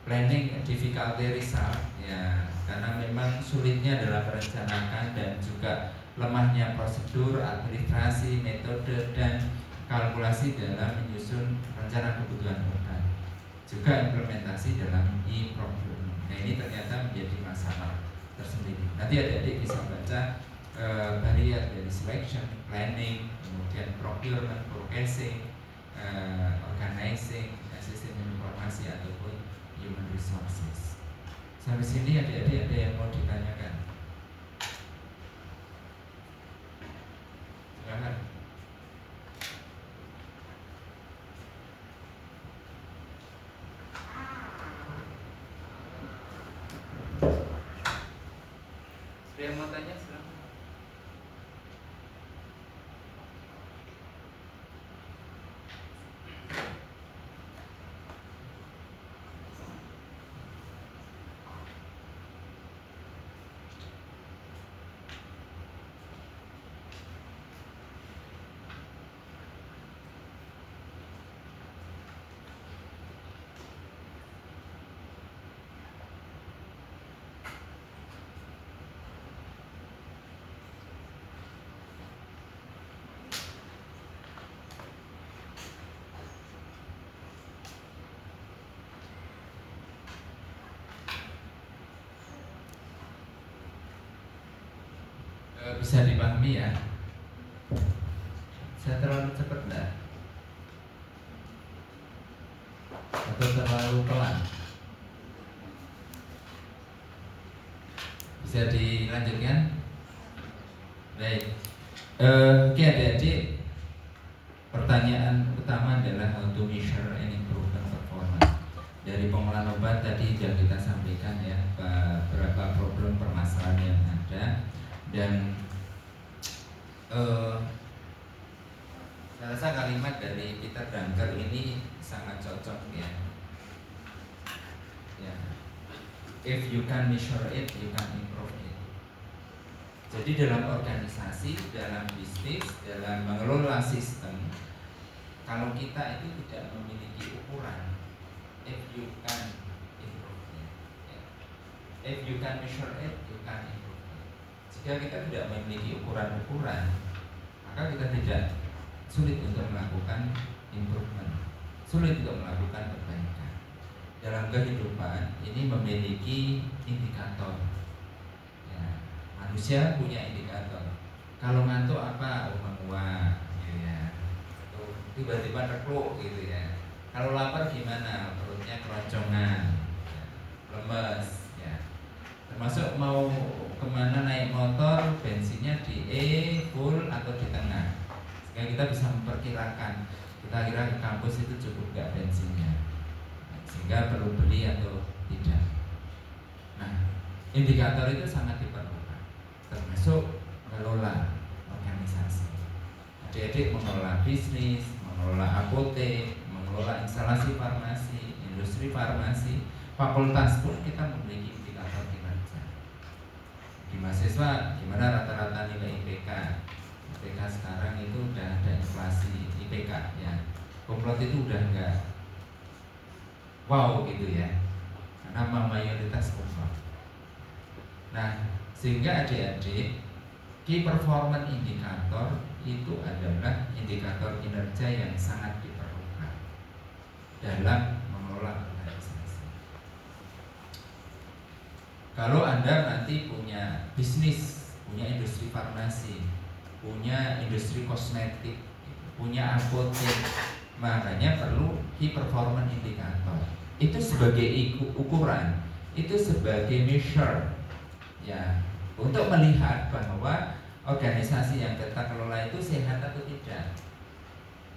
planning difficulty result ya, karena memang sulitnya dalam merencanakan dan juga lemahnya prosedur, administrasi, metode dan kalkulasi dalam menyusun rencana kebutuhan obat, juga implementasi dalam e-procurement. Nah ini ternyata menjadi masalah tersendiri. Nanti adik-adik bisa baca barrier dari selection, planning, kemudian procurement, purchasing, organizing, sistem informasi ataupun human resources. Sampai sini adik-adik ada yang mau ditanyakan? Silakan. Ada yang mau tanya? Silakan. Bisa dipahami ya? Saya terlalu cepat enggak? Atau terlalu pelan? Bisa dilanjutkan? Baik. Oke adik-adik, pertanyaan utama adalah how to measure and improve performance. Dari pengolahan obat tadi sudah kita sampaikan ya beberapa problem permasalahan yang ada. Dan saya rasa kalimat dari Peter Drucker ini sangat cocok ya. If you can measure it, you can improve it. Jadi dalam organisasi, dalam bisnis, dalam mengelola sistem, kalau kita itu tidak memiliki ukuran, if you can improve it, if you can measure it, you can improve. Jika kita tidak memiliki ukuran-ukuran, maka kita tidak sulit untuk melakukan improvement, sulit untuk melakukan perbaikan. Dalam kehidupan ini memiliki indikator. Ya, manusia punya indikator. Kalau ngantuk apa? Menguap, gitu ya. Atau tiba-tiba rekluk, gitu ya. Kalau lapar gimana? Perutnya keroncongan, lemes, ya. Termasuk mau kemana naik motor, bensinnya di E, full atau di tengah, sehingga kita bisa memperkirakan kita kira ke kampus itu cukup nggak bensinnya, sehingga perlu beli atau tidak. Nah, indikator itu sangat diperlukan, termasuk mengelola organisasi. Adik-adik mengelola bisnis, mengelola apotek, mengelola instalasi farmasi, industri farmasi, fakultas pun kita memiliki indikator kinerja. Di mahasiswa gimana rata-rata nilai IPK? IPK sekarang itu udah ada inflasi IPK ya. Komplot itu udah enggak wow gitu ya, karena mayoritas komplot. Nah, sehingga adik-adik key performance indikator itu adalah indikator kinerja yang sangat diperlukan dalam mengelola organisasi. Kalau Anda nanti punya bisnis, punya industri farmasi, punya industri kosmetik, punya apotek, makanya perlu key performance indikator. Itu sebagai ukuran, itu sebagai measure ya, untuk melihat bahwa organisasi yang kita kelola itu sehat atau tidak.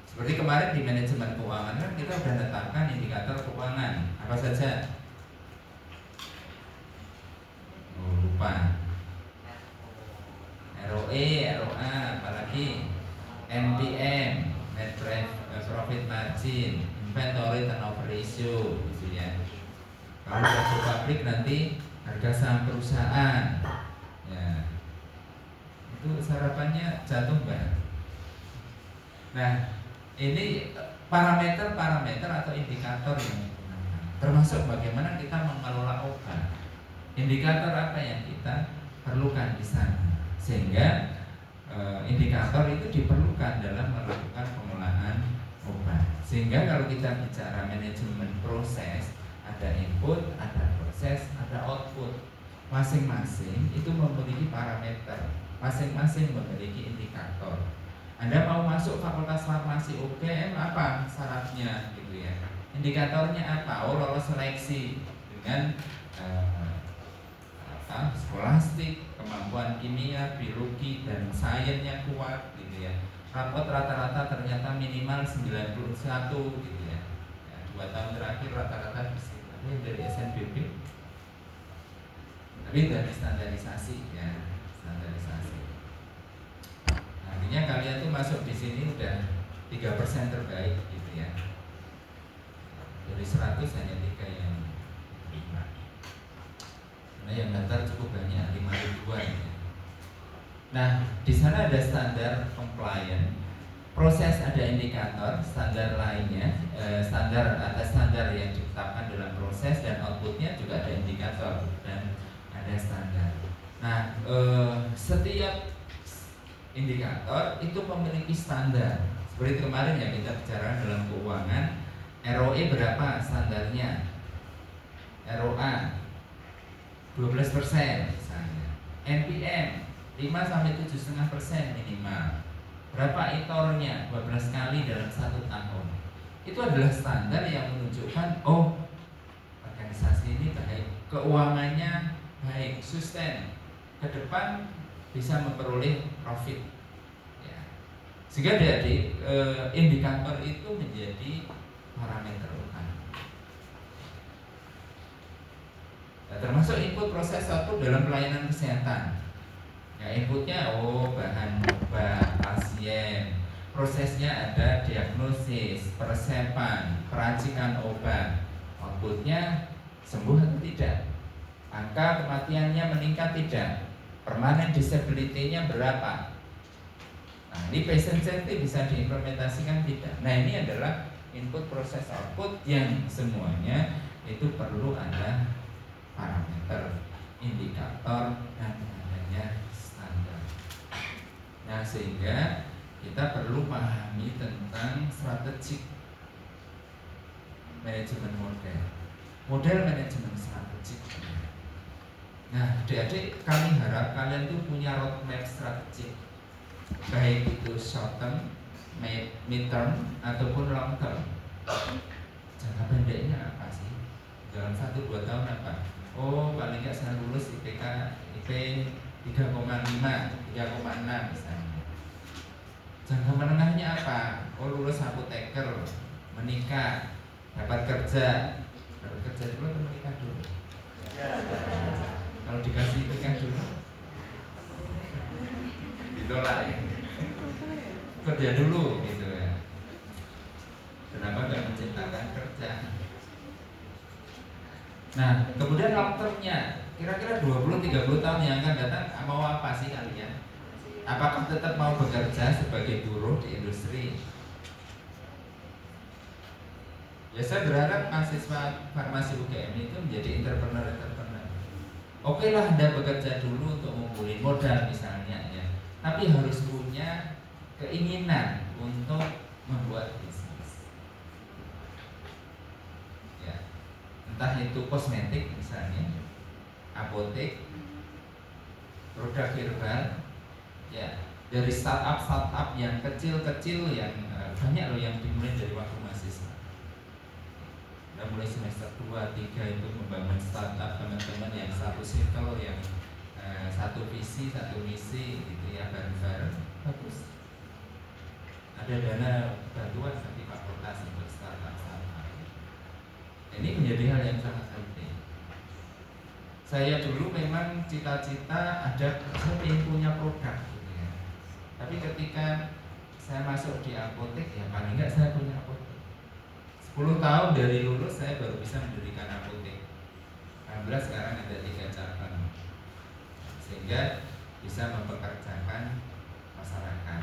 Seperti kemarin di manajemen keuangan kan kita sudah tetapkan indikator keuangan apa saja. Lupa. ROE, ROA, apalagi NPM, net profit margin, inventory turnover ratio, gitu ya. Kalau kartu pabrik nanti harga saham perusahaan, ya itu sarapannya jatuh banget. Nah, ini parameter atau indikator yang digunakan, termasuk bagaimana kita mengelola obat. Indikator apa yang kita perlukan di sana, sehingga indikator itu diperlukan dalam melakukan pengolahan obat. Sehingga kalau kita bicara manajemen proses, ada input, ada proses, ada output. Masing-masing itu memiliki parameter, masing-masing memiliki indikator. Anda mau masuk fakultas farmasi UGM, apa syaratnya gitu ya? Indikatornya apa? Oh, lolos seleksi dengan skolastik, kemampuan kimia, biologi, dan sainsnya kuat gitu ya. Rapot rata-rata ternyata minimal 91 gitu ya. 2 tahun terakhir rata-rata tapi dari SNBP, tapi dari standarisasi ya, standarisasi. Artinya kalian tuh masuk di sini udah 3% terbaik gitu ya. Dari 100 hanya 3 yang terima. Nah, yang daftar cukup banyak, 5 ribuan ya. Nah, di sana ada standar compliant, proses ada indikator, standar lainnya, standar atas standar yang ditetapkan dalam proses, dan outputnya juga ada indikator dan ada standar. Nah, setiap indikator itu memiliki standar. Seperti kemarin yang kita bicarakan dalam keuangan, ROE berapa standarnya? ROA 12% misalnya. NPM 5-7,5% minimal. Berapa ITOR-nya? 12 kali dalam 1 tahun. Itu adalah standar yang menunjukkan oh, organisasi ini baik, keuangannya baik, sustain, ke depan bisa memperoleh profit ya. Sehingga dari indikator itu menjadi parameter utama. Nah, termasuk input proses output dalam pelayanan kesehatan. Ya, inputnya bahan obat, pasien. Prosesnya ada diagnosis, peresepan, peracikan obat. Outputnya sembuh atau tidak? Angka kematiannya meningkat tidak? Permanent disability-nya berapa? Nah, ini patient safety bisa diimplementasikan tidak? Nah, ini adalah input proses output yang semuanya itu perlu ada parameter, indikator, dan adanya standar. Nah, sehingga kita perlu pahami tentang strategik manajemen model manajemen strategik. Nah, adik-adik, kami harap kalian tuh punya roadmap strategik, baik itu short term, mid term, ataupun long term. jangka pendeknya apa sih? Dalam 1-2 tahun apa? Oh, paling nggak saya lulus IP 3,5, 3,6 misalnya. Jangka menengahnya apa? Oh, lulus apoteker, menikah, dapat kerja dulu atau menikah dulu? Kalau dikasih nikah dulu, ditolak ya. Kerja dulu gitu ya. Kenapa nggak menciptakan kerja? Nah, kemudian long termnya, kira-kira 20-30 tahun yang akan datang mau apa sih kalian? Apakah tetap mau bekerja sebagai buruh di industri? Ya, saya berharap mahasiswa farmasi UGM itu menjadi entrepreneur. Oke lah, Anda bekerja dulu untuk mengumpulin modal misalnya ya, tapi harus punya keinginan untuk membuat bisnis. Ya, entah itu kosmetik misalnya, apotek, produk herbal, ya, dari startup yang kecil-kecil yang banyak loh yang dimulai dari waktu mahasiswa. Nah, mulai semester 2-3 itu membangun startup teman-teman yang satu circle, yang satu visi, satu misi gitu ya, bareng-bareng, bagus. Ada dana bantuan dari fakultas untuk startup. Ini menjadi hal yang sangat penting. Saya dulu memang cita-cita saya ingin punya produk gitu ya. Tapi ketika saya masuk di apotek, ya paling nggak saya punya apotek. 10 tahun dari lulus saya baru bisa mendirikan apotek. Alhamdulillah sekarang ada 3 cabang, sehingga bisa mempekerjakan masyarakat.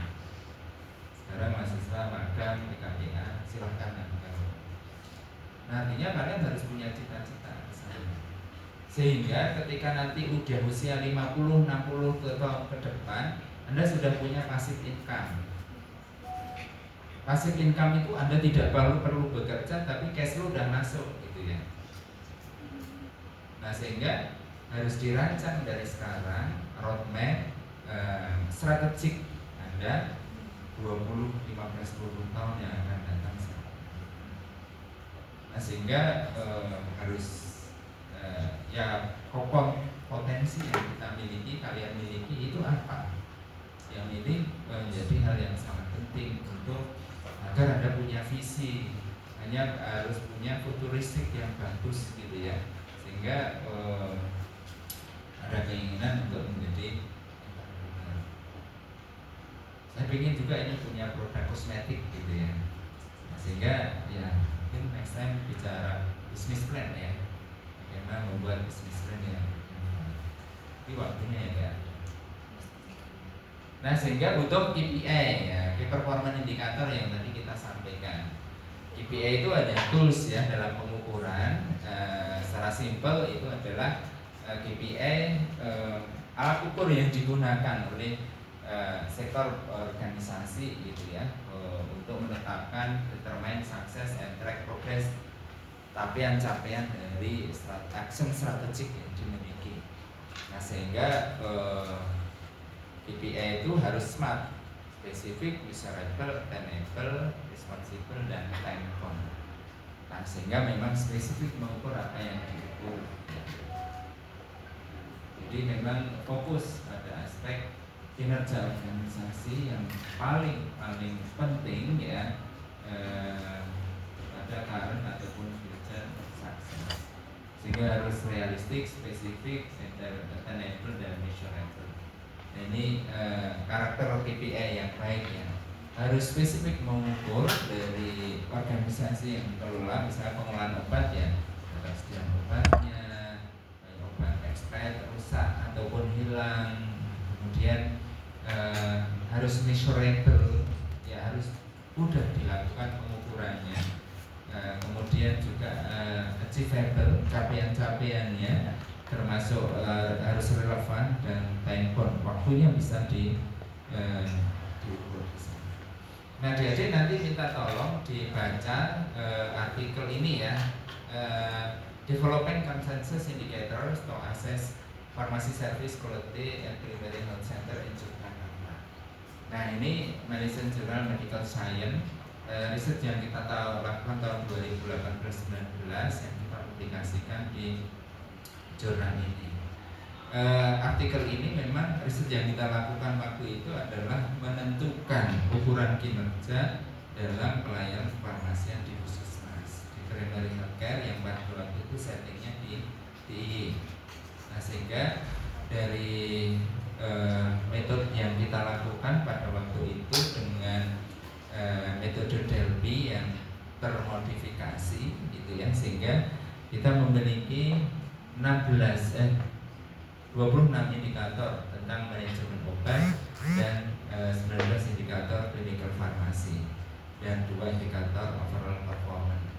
Sekarang mahasiswa magang PKPA silahkan magang. Nah, artinya kalian harus punya cita-cita sehingga ketika nanti udah usia 50-60 tahun ke depan, Anda sudah punya passive income. Passive income itu Anda tidak perlu bekerja, tapi cash flow udah masuk gitu ya. Nah, sehingga harus dirancang dari sekarang roadmap strategik Anda 20-15-20 tahun yang akan datang. Nah, sehingga harus ya kokon potensi yang kita miliki, kalian miliki itu apa? Yang ini menjadi hal yang sangat penting untuk agar Anda punya visi, hanya harus punya futuristik yang bagus gitu ya, sehingga ada keinginan untuk menjadi entrepreneur. Saya ingin juga ini punya produk kosmetik gitu ya, sehingga ya mungkin next time bicara bisnis plan ya, bagaimana membuat bisnis plan yang ini waktunya ya kan. Nah, sehingga butuh KPI ya, Key Performance Indicator yang tadi kita sampaikan. KPI itu ada tools ya dalam pengukuran. Secara simpel itu adalah KPI alat ukur yang digunakan oleh sektor organisasi gitu ya, untuk menetapkan determine success and track progress, capaian dari action strategik yang dimiliki. Nah, sehingga KPI itu harus smart, spesifik, measurable, attainable, responsible, dan time bound. Nah, sehingga memang spesifik mengukur apa yang diukur. Jadi memang fokus pada aspek kinerja organisasi yang paling penting ya, pada current ataupun future success. Sehingga harus realistik, spesifik, attainable, dan measurable. Nah, ini karakter KPI yang baik ya. Harus spesifik mengukur dari organisasi yang dikelola, misalnya pengelolaan obat ya, ketersediaan obatnya, obat expired, rusak ataupun hilang. Kemudian harus measurable ya, harus mudah dilakukan pengukurannya. Kemudian juga achievable, capaian-capaiannya termasuk harus relevan, dan time bound, waktunya bisa diukur. Nah, adik-adik nanti minta tolong dibaca artikel ini ya, Development Consensus Indicators to Assess Pharmacy Service Quality at Primary Health Center in Jakarta. Nah, ini Medicine Journal Medical Science riset yang kita lakukan tahun 2018-19 yang kita publikasikan di jurnal ini. Artikel ini memang riset yang kita lakukan waktu itu adalah menentukan ukuran kinerja dalam pelayanan kefarmasian di puskesmas, di primary healthcare yang pada waktu itu settingnya di DIY. Nah, sehingga dari metode yang kita lakukan pada waktu itu dengan metode Delphi yang termodifikasi gitu ya, sehingga kita memiliki 26 indikator tentang manajemen obat dan 19 indikator clinical farmasi dan 2 indikator overall performance.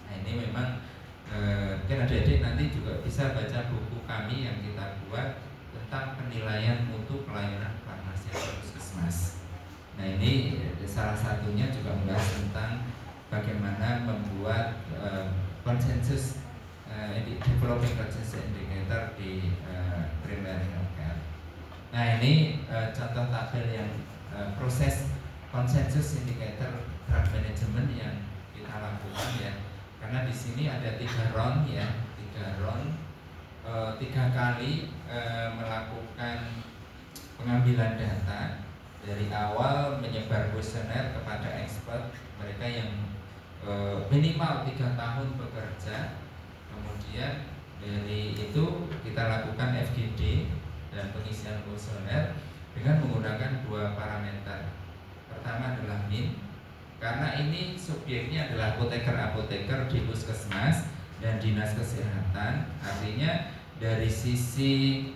Nah, ini memang mungkin adik-adik nanti juga bisa baca buku kami yang kita buat tentang penilaian mutu pelayanan farmasi puskesmas. Nah, ini salah satunya juga membahas tentang bagaimana membuat konsensus developing consensus indicator di primary healthcare. Nah, ini contoh tabel yang proses konsensus indicator drug management yang kita lakukan ya. Karena di sini ada 3 round ya, 3 round, 3 kali melakukan pengambilan data dari awal, menyebar kuesioner kepada expert mereka yang minimal 3 tahun bekerja. Kemudian dari itu kita lakukan FGD dan pengisian kuesioner dengan menggunakan 2 parameter. Pertama adalah min, karena ini subjeknya adalah apoteker di puskesmas dan dinas kesehatan, artinya dari sisi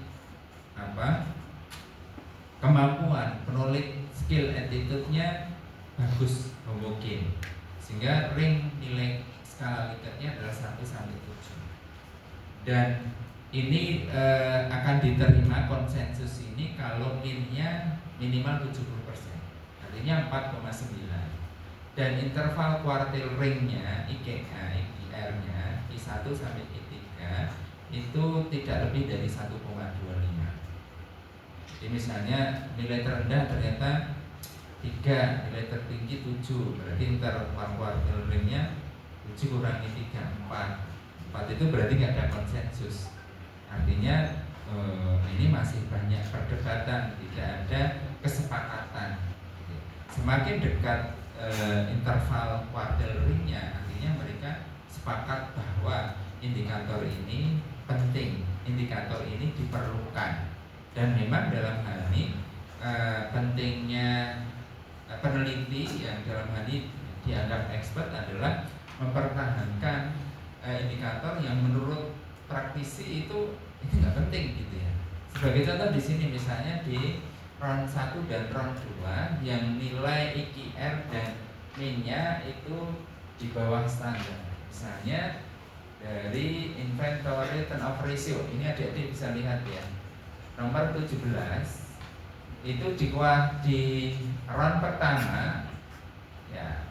kemampuan, knowledge, skill, attitude-nya bagus, homogen, sehingga ring nilai skala Likert-nya adalah 1 sampai 7. Dan ini akan diterima konsensus ini kalau min-nya minimal 70%, artinya 4,9. Dan interval quartile ring-nya IKR-nya I1 sampai I3 itu tidak lebih dari 1,25. Jadi misalnya nilai terendah ternyata 3, nilai tertinggi 7, berarti interval quartile ring-nya 7 kurangi 3, 4 itu berarti nggak ada konsensus. Artinya ini masih banyak perdebatan, tidak ada kesepakatan. Semakin dekat interval quartile ring-nya, artinya mereka sepakat bahwa indikator ini penting, indikator ini diperlukan. Dan memang dalam hal ini pentingnya peneliti yang dalam hal ini dianggap expert adalah mempertahankan indikator yang menurut praktisi itu nggak penting gitu ya. Sebagai contoh di sini misalnya di round 1 dan round 2 yang nilai IKR dan min-nya itu di bawah standar. Misalnya dari inventory turnover ratio, ini adik-adik bisa lihat ya, nomor 17 itu di round pertama ya,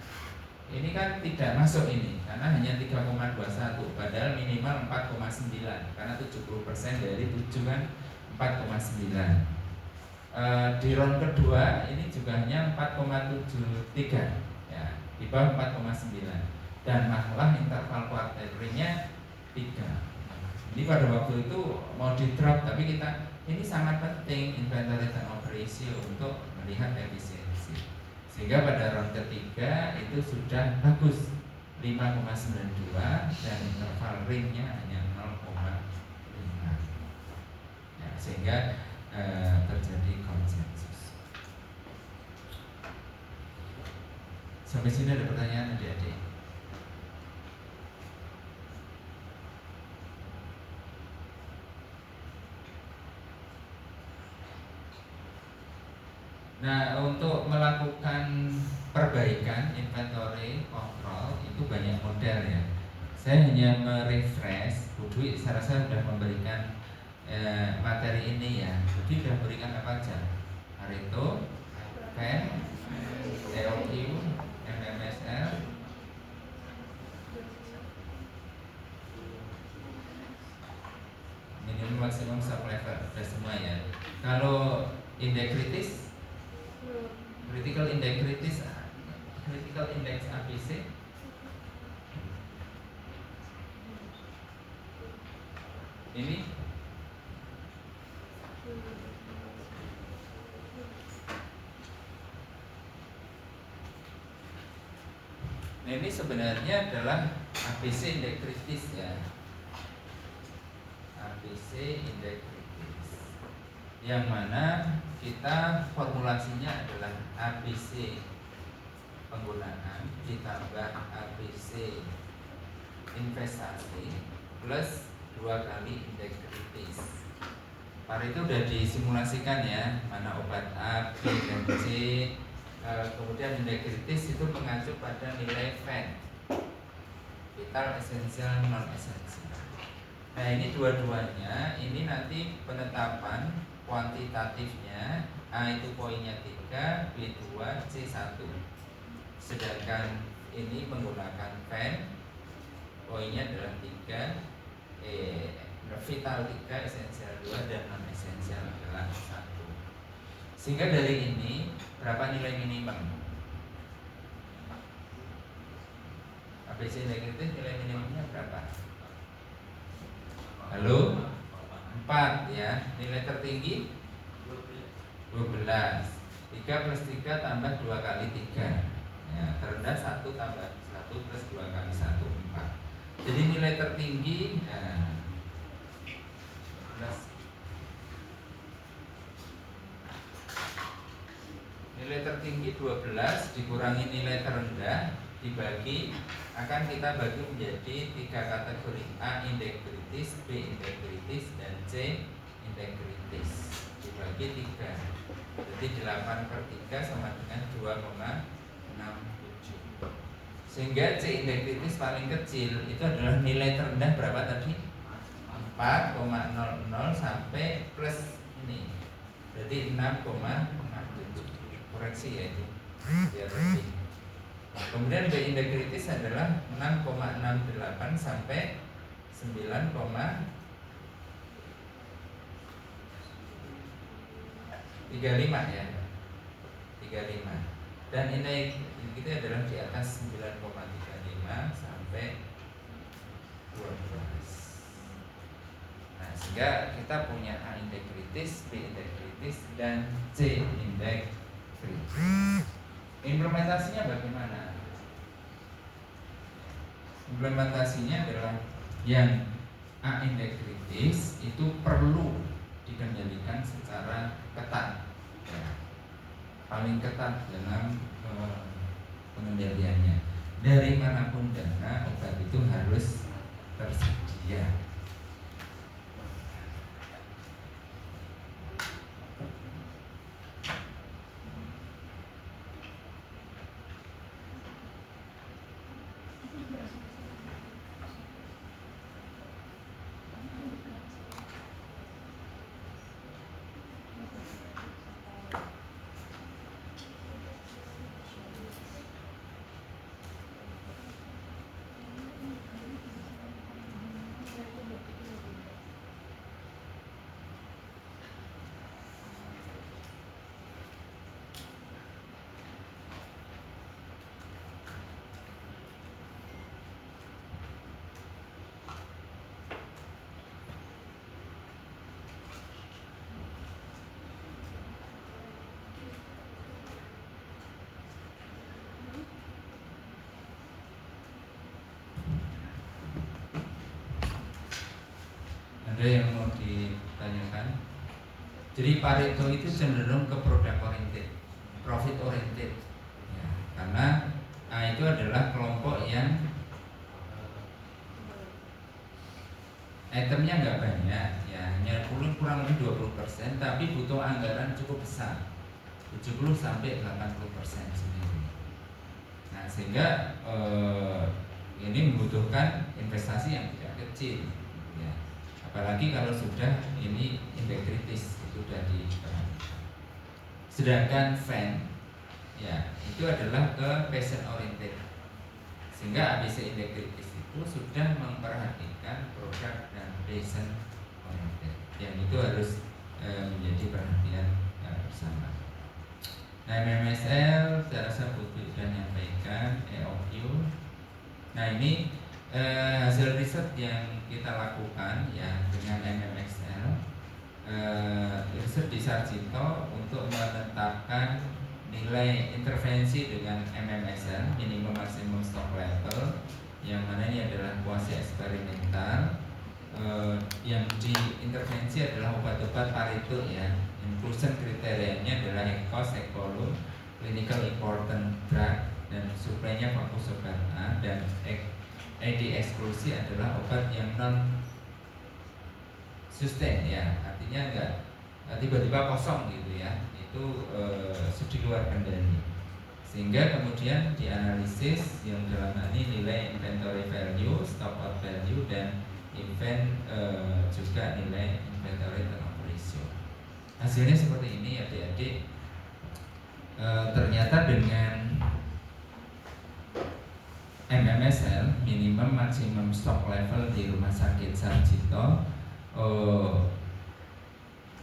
ini kan tidak masuk ini karena hanya 3,21 padahal minimal 4,9 karena 70% dari 7 kan 4,9. Di round kedua ini juga hanya 4,73 ya, di bawah 4,9 dan masalah interval quartile ring-nya 3. Ini pada waktu itu mau di drop, tapi kita ini sangat penting inventory turnover ratio untuk melihat efisiensi. Sehingga pada round ketiga itu sudah bagus 5,92 dan interval ring-nya hanya 0,5 ya, sehingga terjadi konsensus. Sampai sini ada pertanyaan adik-adik? Nah, untuk melakukan perbaikan inventory control itu banyak model ya. Saya hanya merefresh, Bu Dwi saya rasa sudah memberikan materi ini ya. Jadi sudah memberikan apa aja? Pareto, PEN, EOQ, MMSL, minimum maksimum sublevel, sudah semua ya. Kalau indeks kritis, critical index kritis critical index ABC. Ini ini sebenarnya adalah ABC indeks kritis ya. ABC indeks kritis. Yang mana kita formulasinya adalah ABC penggunaan ditambah ABC investasi plus 2 kali indeks kritis. Par itu udah disimulasikan ya, mana obat A, B, dan C. Kemudian indeks kritis itu mengacu pada nilai VAN, vital, esensial, non esensial. Nah ini dua-duanya, ini nanti penetapan kuantitatifnya. A itu poinnya 3, B2, C1. Sedangkan ini menggunakan VAN, poinnya adalah 3, vital 3, esensial 2, dan non esensial adalah 1. Sehingga dari ini berapa nilai minimum? ABC indeks kritis nilai minimumnya berapa? Halo? 4 ya. Nilai tertinggi 12. 3 plus 3 tambah 2 kali 3 ya, terendah 1 tambah 1 plus 2 kali 1, 4. Jadi nilai tertinggi ya, 12. Nilai tertinggi 12 dikurangi nilai terendah dibagi, akan kita bagi menjadi 3 kategori: A indeks kritis, B indeks kritis, dan C indeks kritis. Dibagi 3. Jadi 8/3 sama dengan 2,67. Sehingga C indeks kritis paling kecil itu adalah nilai terendah berapa tadi? 4,00 sampai plus ini. Berarti 6,67. Koreksi ya itu biar lebih. Kemudian B indeks kritis adalah 6,68 sampai 9,35 ya, 35. Dan ini itu adalah di atas 9,35 sampai 12. Nah, sehingga kita punya A indeks kritis, B indeks kritis, dan C indeks kritis. Implementasinya bagaimana? Implementasinya adalah yang A indeks kritis itu perlu dikendalikan secara ketat ya. Paling ketat dalam pengendaliannya. Dari manapun dana obat itu harus tersedia. Ada yang mau ditanyakan? Jadi Pareto itu cenderung ke product oriented, profit oriented ya, karena itu adalah kelompok yang itemnya nggak banyak ya, hanya kurang lebih 20%, tapi butuh anggaran cukup besar, 70 sampai 80% sendiri. Nah sehingga ini membutuhkan investasi yang tidak kecil ya. Apalagi kalau sudah ini indeks kritis itu sudah diperhatikan. Sedangkan VAN ya itu adalah ke patient oriented, sehingga ABC indeks kritis itu sudah memperhatikan produk dan patient oriented, yang itu harus menjadi perhatian bersama. Nah, MMSL saya rasa Putri sudah menyampaikan EOQ. Nah, ini hasil riset yang kita lakukan ya dengan MMSL, riset di Sarjito untuk menetapkan nilai intervensi dengan MMSL, minimum maksimum stock level, yang mana ini adalah kuasi eksperimental. Yang diintervensi adalah obat-obat Pareto ya. Inclusion kriterianya adalah ECOS, ECOLUM, clinical important drug, dan suplainya fokus obat A, dan ED eksklusi adalah obat yang non sustain ya, artinya enggak tiba-tiba kosong gitu ya, itu di luar kendali. Sehingga kemudian dianalisis yang dalam hal ini nilai inventory value, stock out value, dan event juga nilai inventory turnover ratio. Hasilnya seperti ini adik-adik. Ternyata dengan MMSL, minimum maksimum stock level di rumah sakit Sarjito,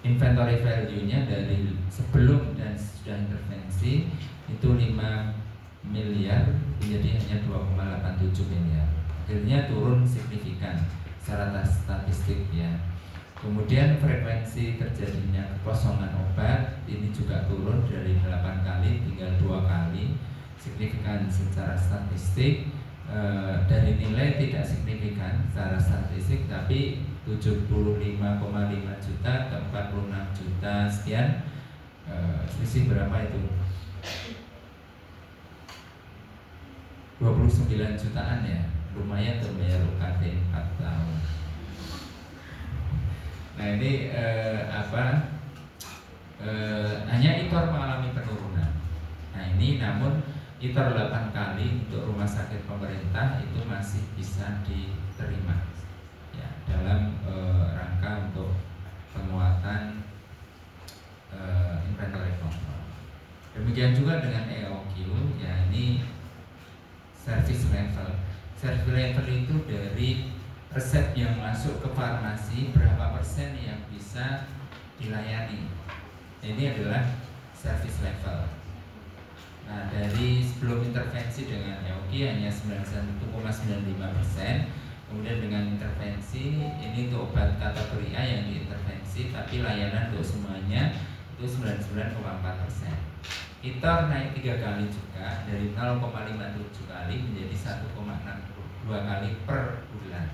inventory value-nya dari sebelum dan sesudah intervensi itu 5 miliar menjadi hanya 2,87 miliar. Akhirnya turun signifikan secara statistik ya. Kemudian frekuensi terjadinya kekosongan obat ini juga turun dari 8 kali tinggal 2 kali, signifikan secara statistik. Dari nilai tidak signifikan secara statistik, tapi 75,5 juta ke 46 juta sekian, selisih berapa itu? 29 jutaan ya, lumayan tuh bayar UKT 4 tahun. Nah ini hanya ITOR mengalami penurunan. Nah ini namun ITOR 8 kali untuk rumah sakit pemerintah itu masih bisa diterima ya, dalam rangka untuk penguatan inventory control. Demikian juga dengan EOQ ya, ini service level. Service level itu dari resep yang masuk ke farmasi berapa persen yang bisa dilayani. Ini adalah service level. Nah, dari sebelum intervensi dengan EOQ hanya 91,95%. Kemudian dengan intervensi ini untuk obat kategori A yang diintervensi, tapi layanan untuk semuanya itu 99,4%. ITOR naik 3 kali juga, dari 0,57 kali menjadi 1,62 kali per bulan.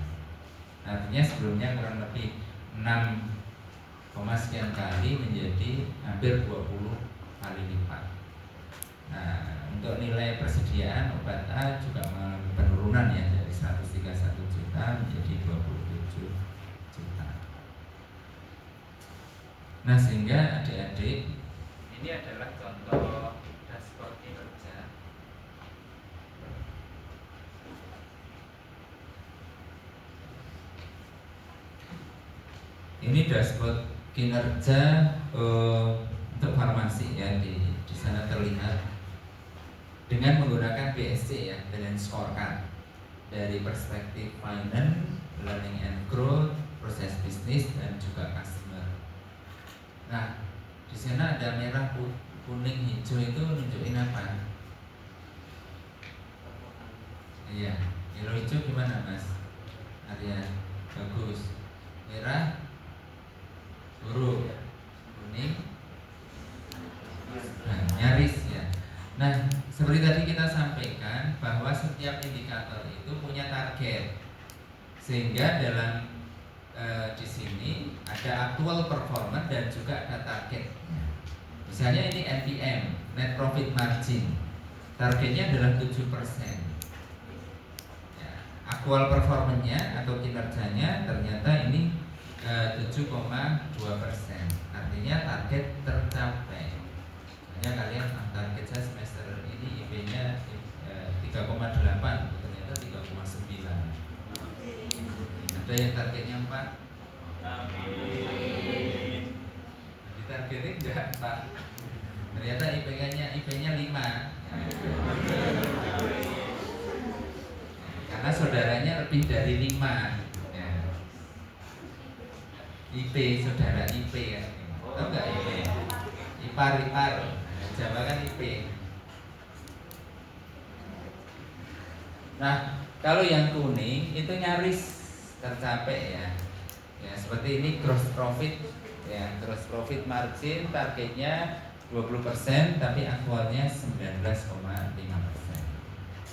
Artinya sebelumnya kurang lebih 6, sekian kali menjadi hampir 20 kali lipat. Nah, untuk nilai persediaan obat A juga mengalami penurunan ya, dari 131 juta menjadi 27 juta. Nah, sehingga adik-adik ini adalah contoh dashboard kinerja. Ini dashboard kinerja untuk farmasi ya, di sana terlihat dengan menggunakan BSC ya, balance scorecard, dari perspektif finance, learning and growth, proses bisnis, dan juga customer. Nah, di sana ada merah, kuning, hijau, itu nunjukin apa? Iya, hijau gimana Mas Arya? Bagus. Merah buruk, kuning nyaris ya. Nah, seperti tadi kita sampaikan bahwa setiap indikator itu punya target, sehingga dalam di sini ada actual performance dan juga ada target. Misalnya ini NPM, net profit margin, targetnya adalah 7%. Ya, actual performance-nya atau kinerjanya ternyata ini 7,2%. Artinya target tercapai. Hanya kalian target saya semester ini IP-nya 3,8, ternyata 3,9. Ada yang targetnya 4. Ditargetin enggak 4. Ternyata IP-nya 5. Karena saudaranya lebih dari 5 ya. IP, saudara IP ya. Tahu enggak IP? Ipar. Jawa kan IP. Nah, kalau yang kuning itu nyaris tercapai ya. Ya, seperti ini gross profit ya, gross profit margin targetnya 20% tapi aktualnya 19,5%.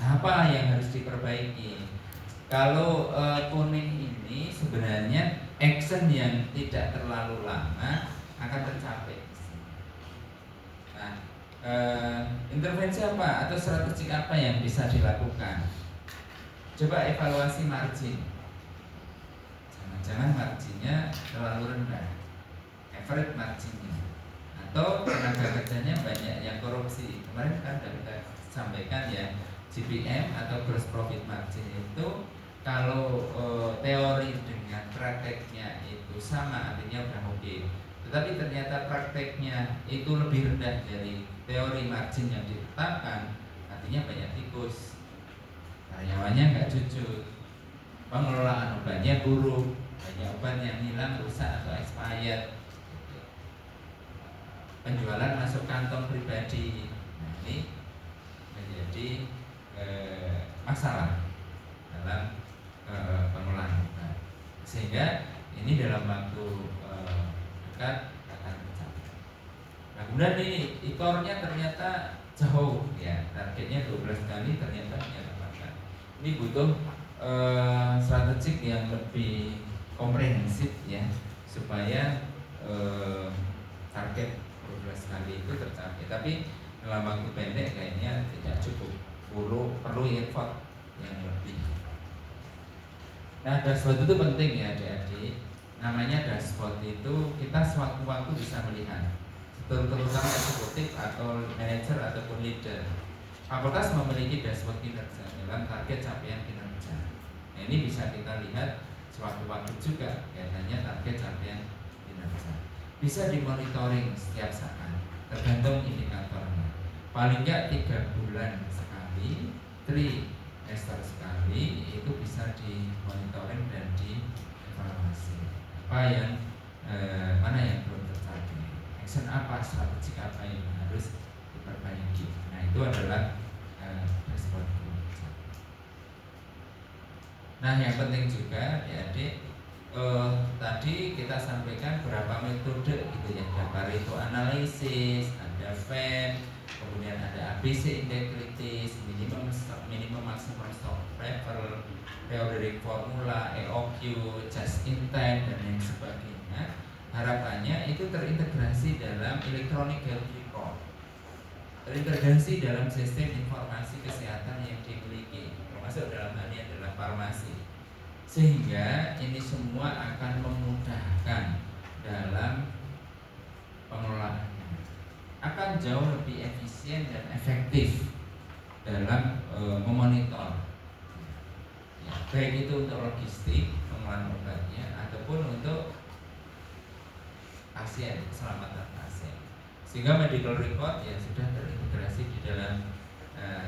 Nah, apa yang harus diperbaiki? Kalau kuning ini sebenarnya action yang tidak terlalu lama akan tercapai. Nah, intervensi apa atau strategi apa yang bisa dilakukan? Coba evaluasi margin. Jangan marginnya terlalu rendah, average marginnya. Atau tenaga kerjanya banyak yang korupsi. Kemarin kan sudah kita sampaikan ya, GPM atau gross profit margin itu kalau teori dengan prakteknya itu sama, artinya udah oke. Tetapi ternyata prakteknya itu lebih rendah dari teori margin yang ditetapkan, artinya banyak tikus. Karyawannya nggak jujur, pengelolaan obatnya buruk, banyak obat yang hilang, rusak atau expired, penjualan masuk kantong pribadi. Nah, ini menjadi masalah dalam pengelolaan obat, sehingga ini dalam waktu dekat akan tercapai. Nah, kemudian ini ikornya ternyata jauh ya, targetnya 12 kali ternyata hanya 8 kali. Ini butuh strategik yang lebih komprehensif ya, supaya target 12 kali itu tercapai. Tapi dalam waktu pendek kayaknya tidak cukup, perlu effort yang lebih. Nah, dashboard itu penting ya adik-adik. Namanya dashboard itu kita sewaktu-waktu bisa melihat, terutama eksekutif atau manajer ataupun leader. Fakultas memiliki dashboard kinerja dalam target capaian kinerja. Nah, ini bisa kita lihat sewaktu-waktu juga kaitannya target capaian kinerja. Bisa dimonitoring setiap saat, tergantung indikatornya. Paling enggak 3 bulan sekali, 3 semester sekali, itu bisa dimonitoring dan dievaluasi. Apa yang mana yang belum tercapai, action apa, strategi apa yang harus diperbaiki. Nah, itu adalah dashboard. Nah, yang penting juga ya adik, tadi kita sampaikan berapa metode gitu ya, ada Pareto analisis, ada VAN, kemudian ada ABC integrities, minimum maximum stock level, theoretic formula, EOQ, just in time dan lain sebagainya. Harapannya itu terintegrasi dalam electronic health record, terintegrasi dalam sistem informasi kesehatan yang dimiliki, termasuk dalam hal ini adalah farmasi, sehingga ini semua akan memudahkan dalam pengelolaannya, akan jauh lebih efisien dan efektif dalam memonitor ya, baik itu untuk logistik pengelolaan obatnya ataupun untuk pasien, keselamatan pasien, sehingga medical record ya sudah terintegrasi di dalam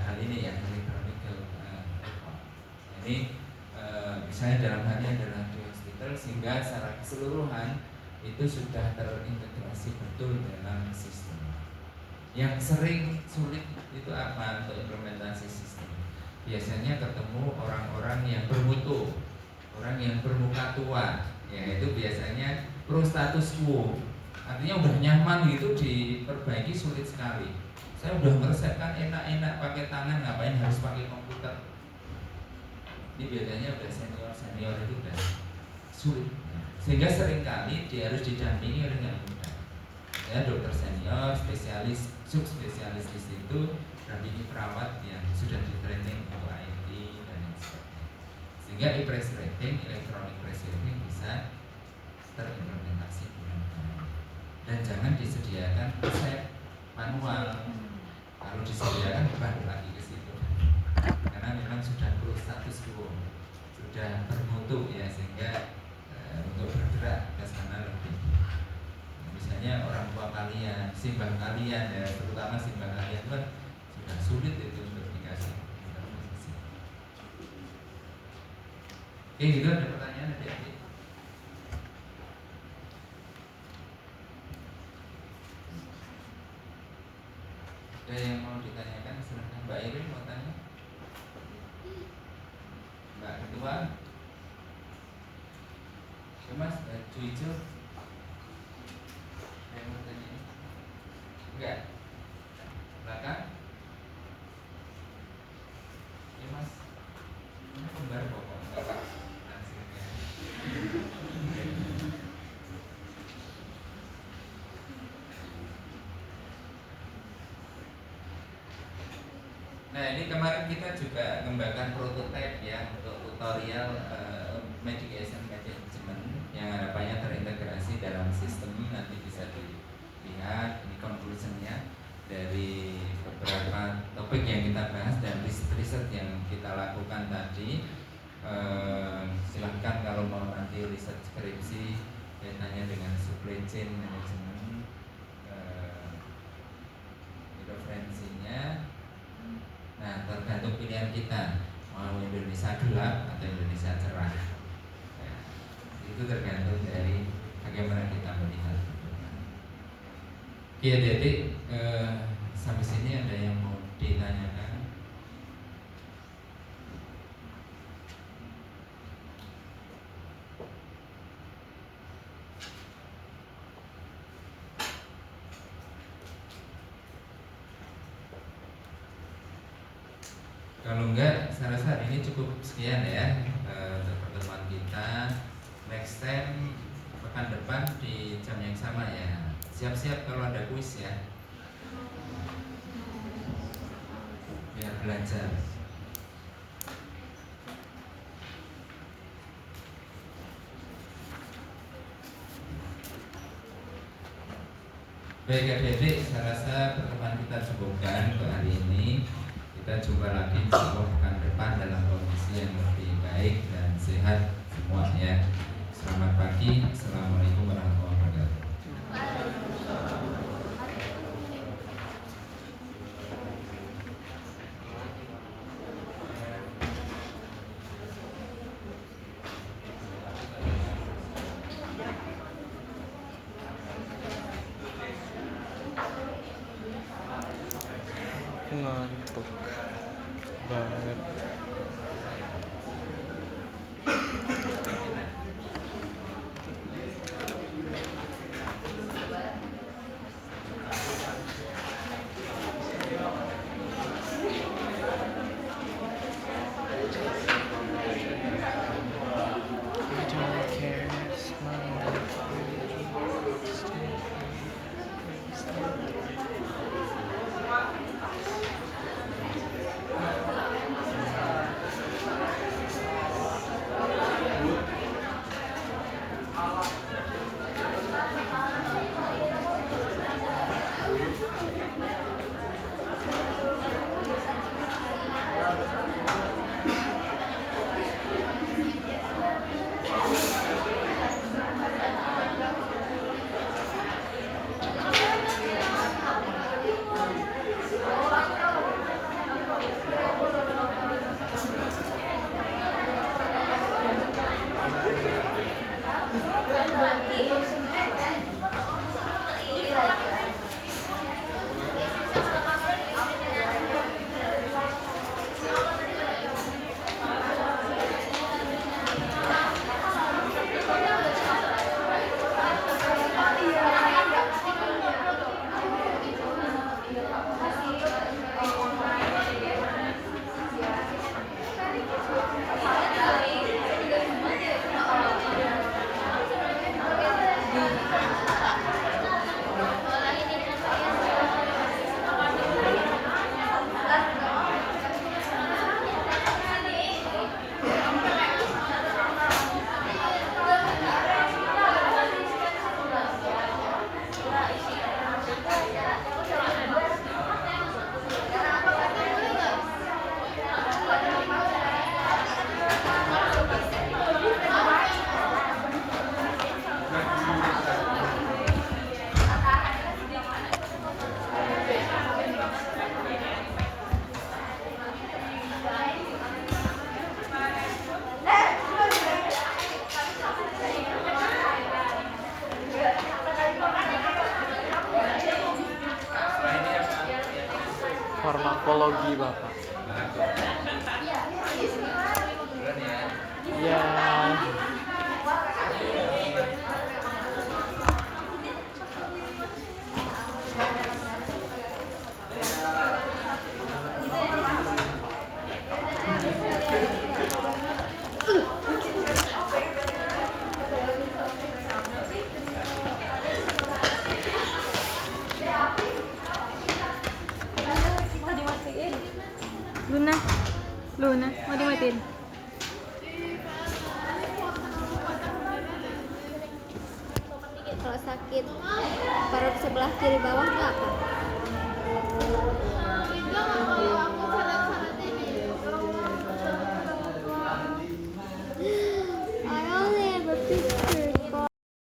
hal ini ya, electronic record. Ini misalnya dalam hal ini adalah di hospital, sehingga secara keseluruhan itu sudah terintegrasi betul dalam sistem. Yang sering sulit itu apa untuk implementasi sistem? Biasanya ketemu orang-orang yang bermutu, orang yang bermuka tua, yaitu biasanya pro status quo, artinya udah nyaman gitu, diperbaiki sulit sekali. Saya udah meresepkan enak-enak pakai tangan, ngapain harus pakai komputer? Ini biasanya udah senior itu udah sulit, sehingga seringkali dia harus didampingi oleh yang muda ya, dokter senior, spesialis, subspesialis di situ, dampingi perawat yang sudah di training untuk IT dan lain sebagainya, sehingga e-press rating, electronic press rating bisa terimplementasi dengan baik. Dan jangan disediakan resep manual. Kalau disediakan balik lagi ke situ, karena memang sudah pro status quo, sudah bermutu ya, sehingga untuk bergerak ke sana lebih. Misalnya orang tua kalian, simbah kalian ya, terutama simbah kalian kan sudah sulit itu untuk dikasih informasi. Oke, gitu ada pertanyaan adik-adik? Ada yang mau ditanyakan? Silahkan Mbak Irin mau tanya. Mbak Ketua. Ya Mas, baju hijau. Ada yang mau tanya? Enggak. Belakang. Ya Mas. Ini kembar pokok. Hasilnya. Nah ini kemarin kita juga mengembangkan prototipe ya untuk tutorial Medication Management yang harapannya terintegrasi dalam sistem. Nanti bisa dilihat ini conclusionnya dari beberapa topik yang kita bahas dan riset yang kita lakukan tadi. Silahkan kalau mau nanti riset skripsi kaitannya dengan supply chain management, referensinya. Nah, tergantung pilihan kita mau Indonesia gelap atau Indonesia cerah. Nah, itu tergantung dari bagaimana kita melihat. Oke, jadi sampai sini ada yang mau ditanyakan? Kalau enggak, saya rasa hari ini cukup sekian ya untuk pertemuan kita. Next time pekan depan di jam yang sama ya. Siap-siap kalau ada kuis ya. Biar belajar. Baik adik-adik, saya rasa pertemuan kita cukupkan untuk hari ini. Kita jumpa lagi pekan depan dalam kondisi yang lebih baik dan sehat semuanya. Selamat pagi. Assalamualaikum warahmatullahi wabarakatuh. Ngantuk banget. Farmakologi Bapak. Ya. Luna, mau dimatiin. Kalau sakit perut sebelah kiri bawah itu apa?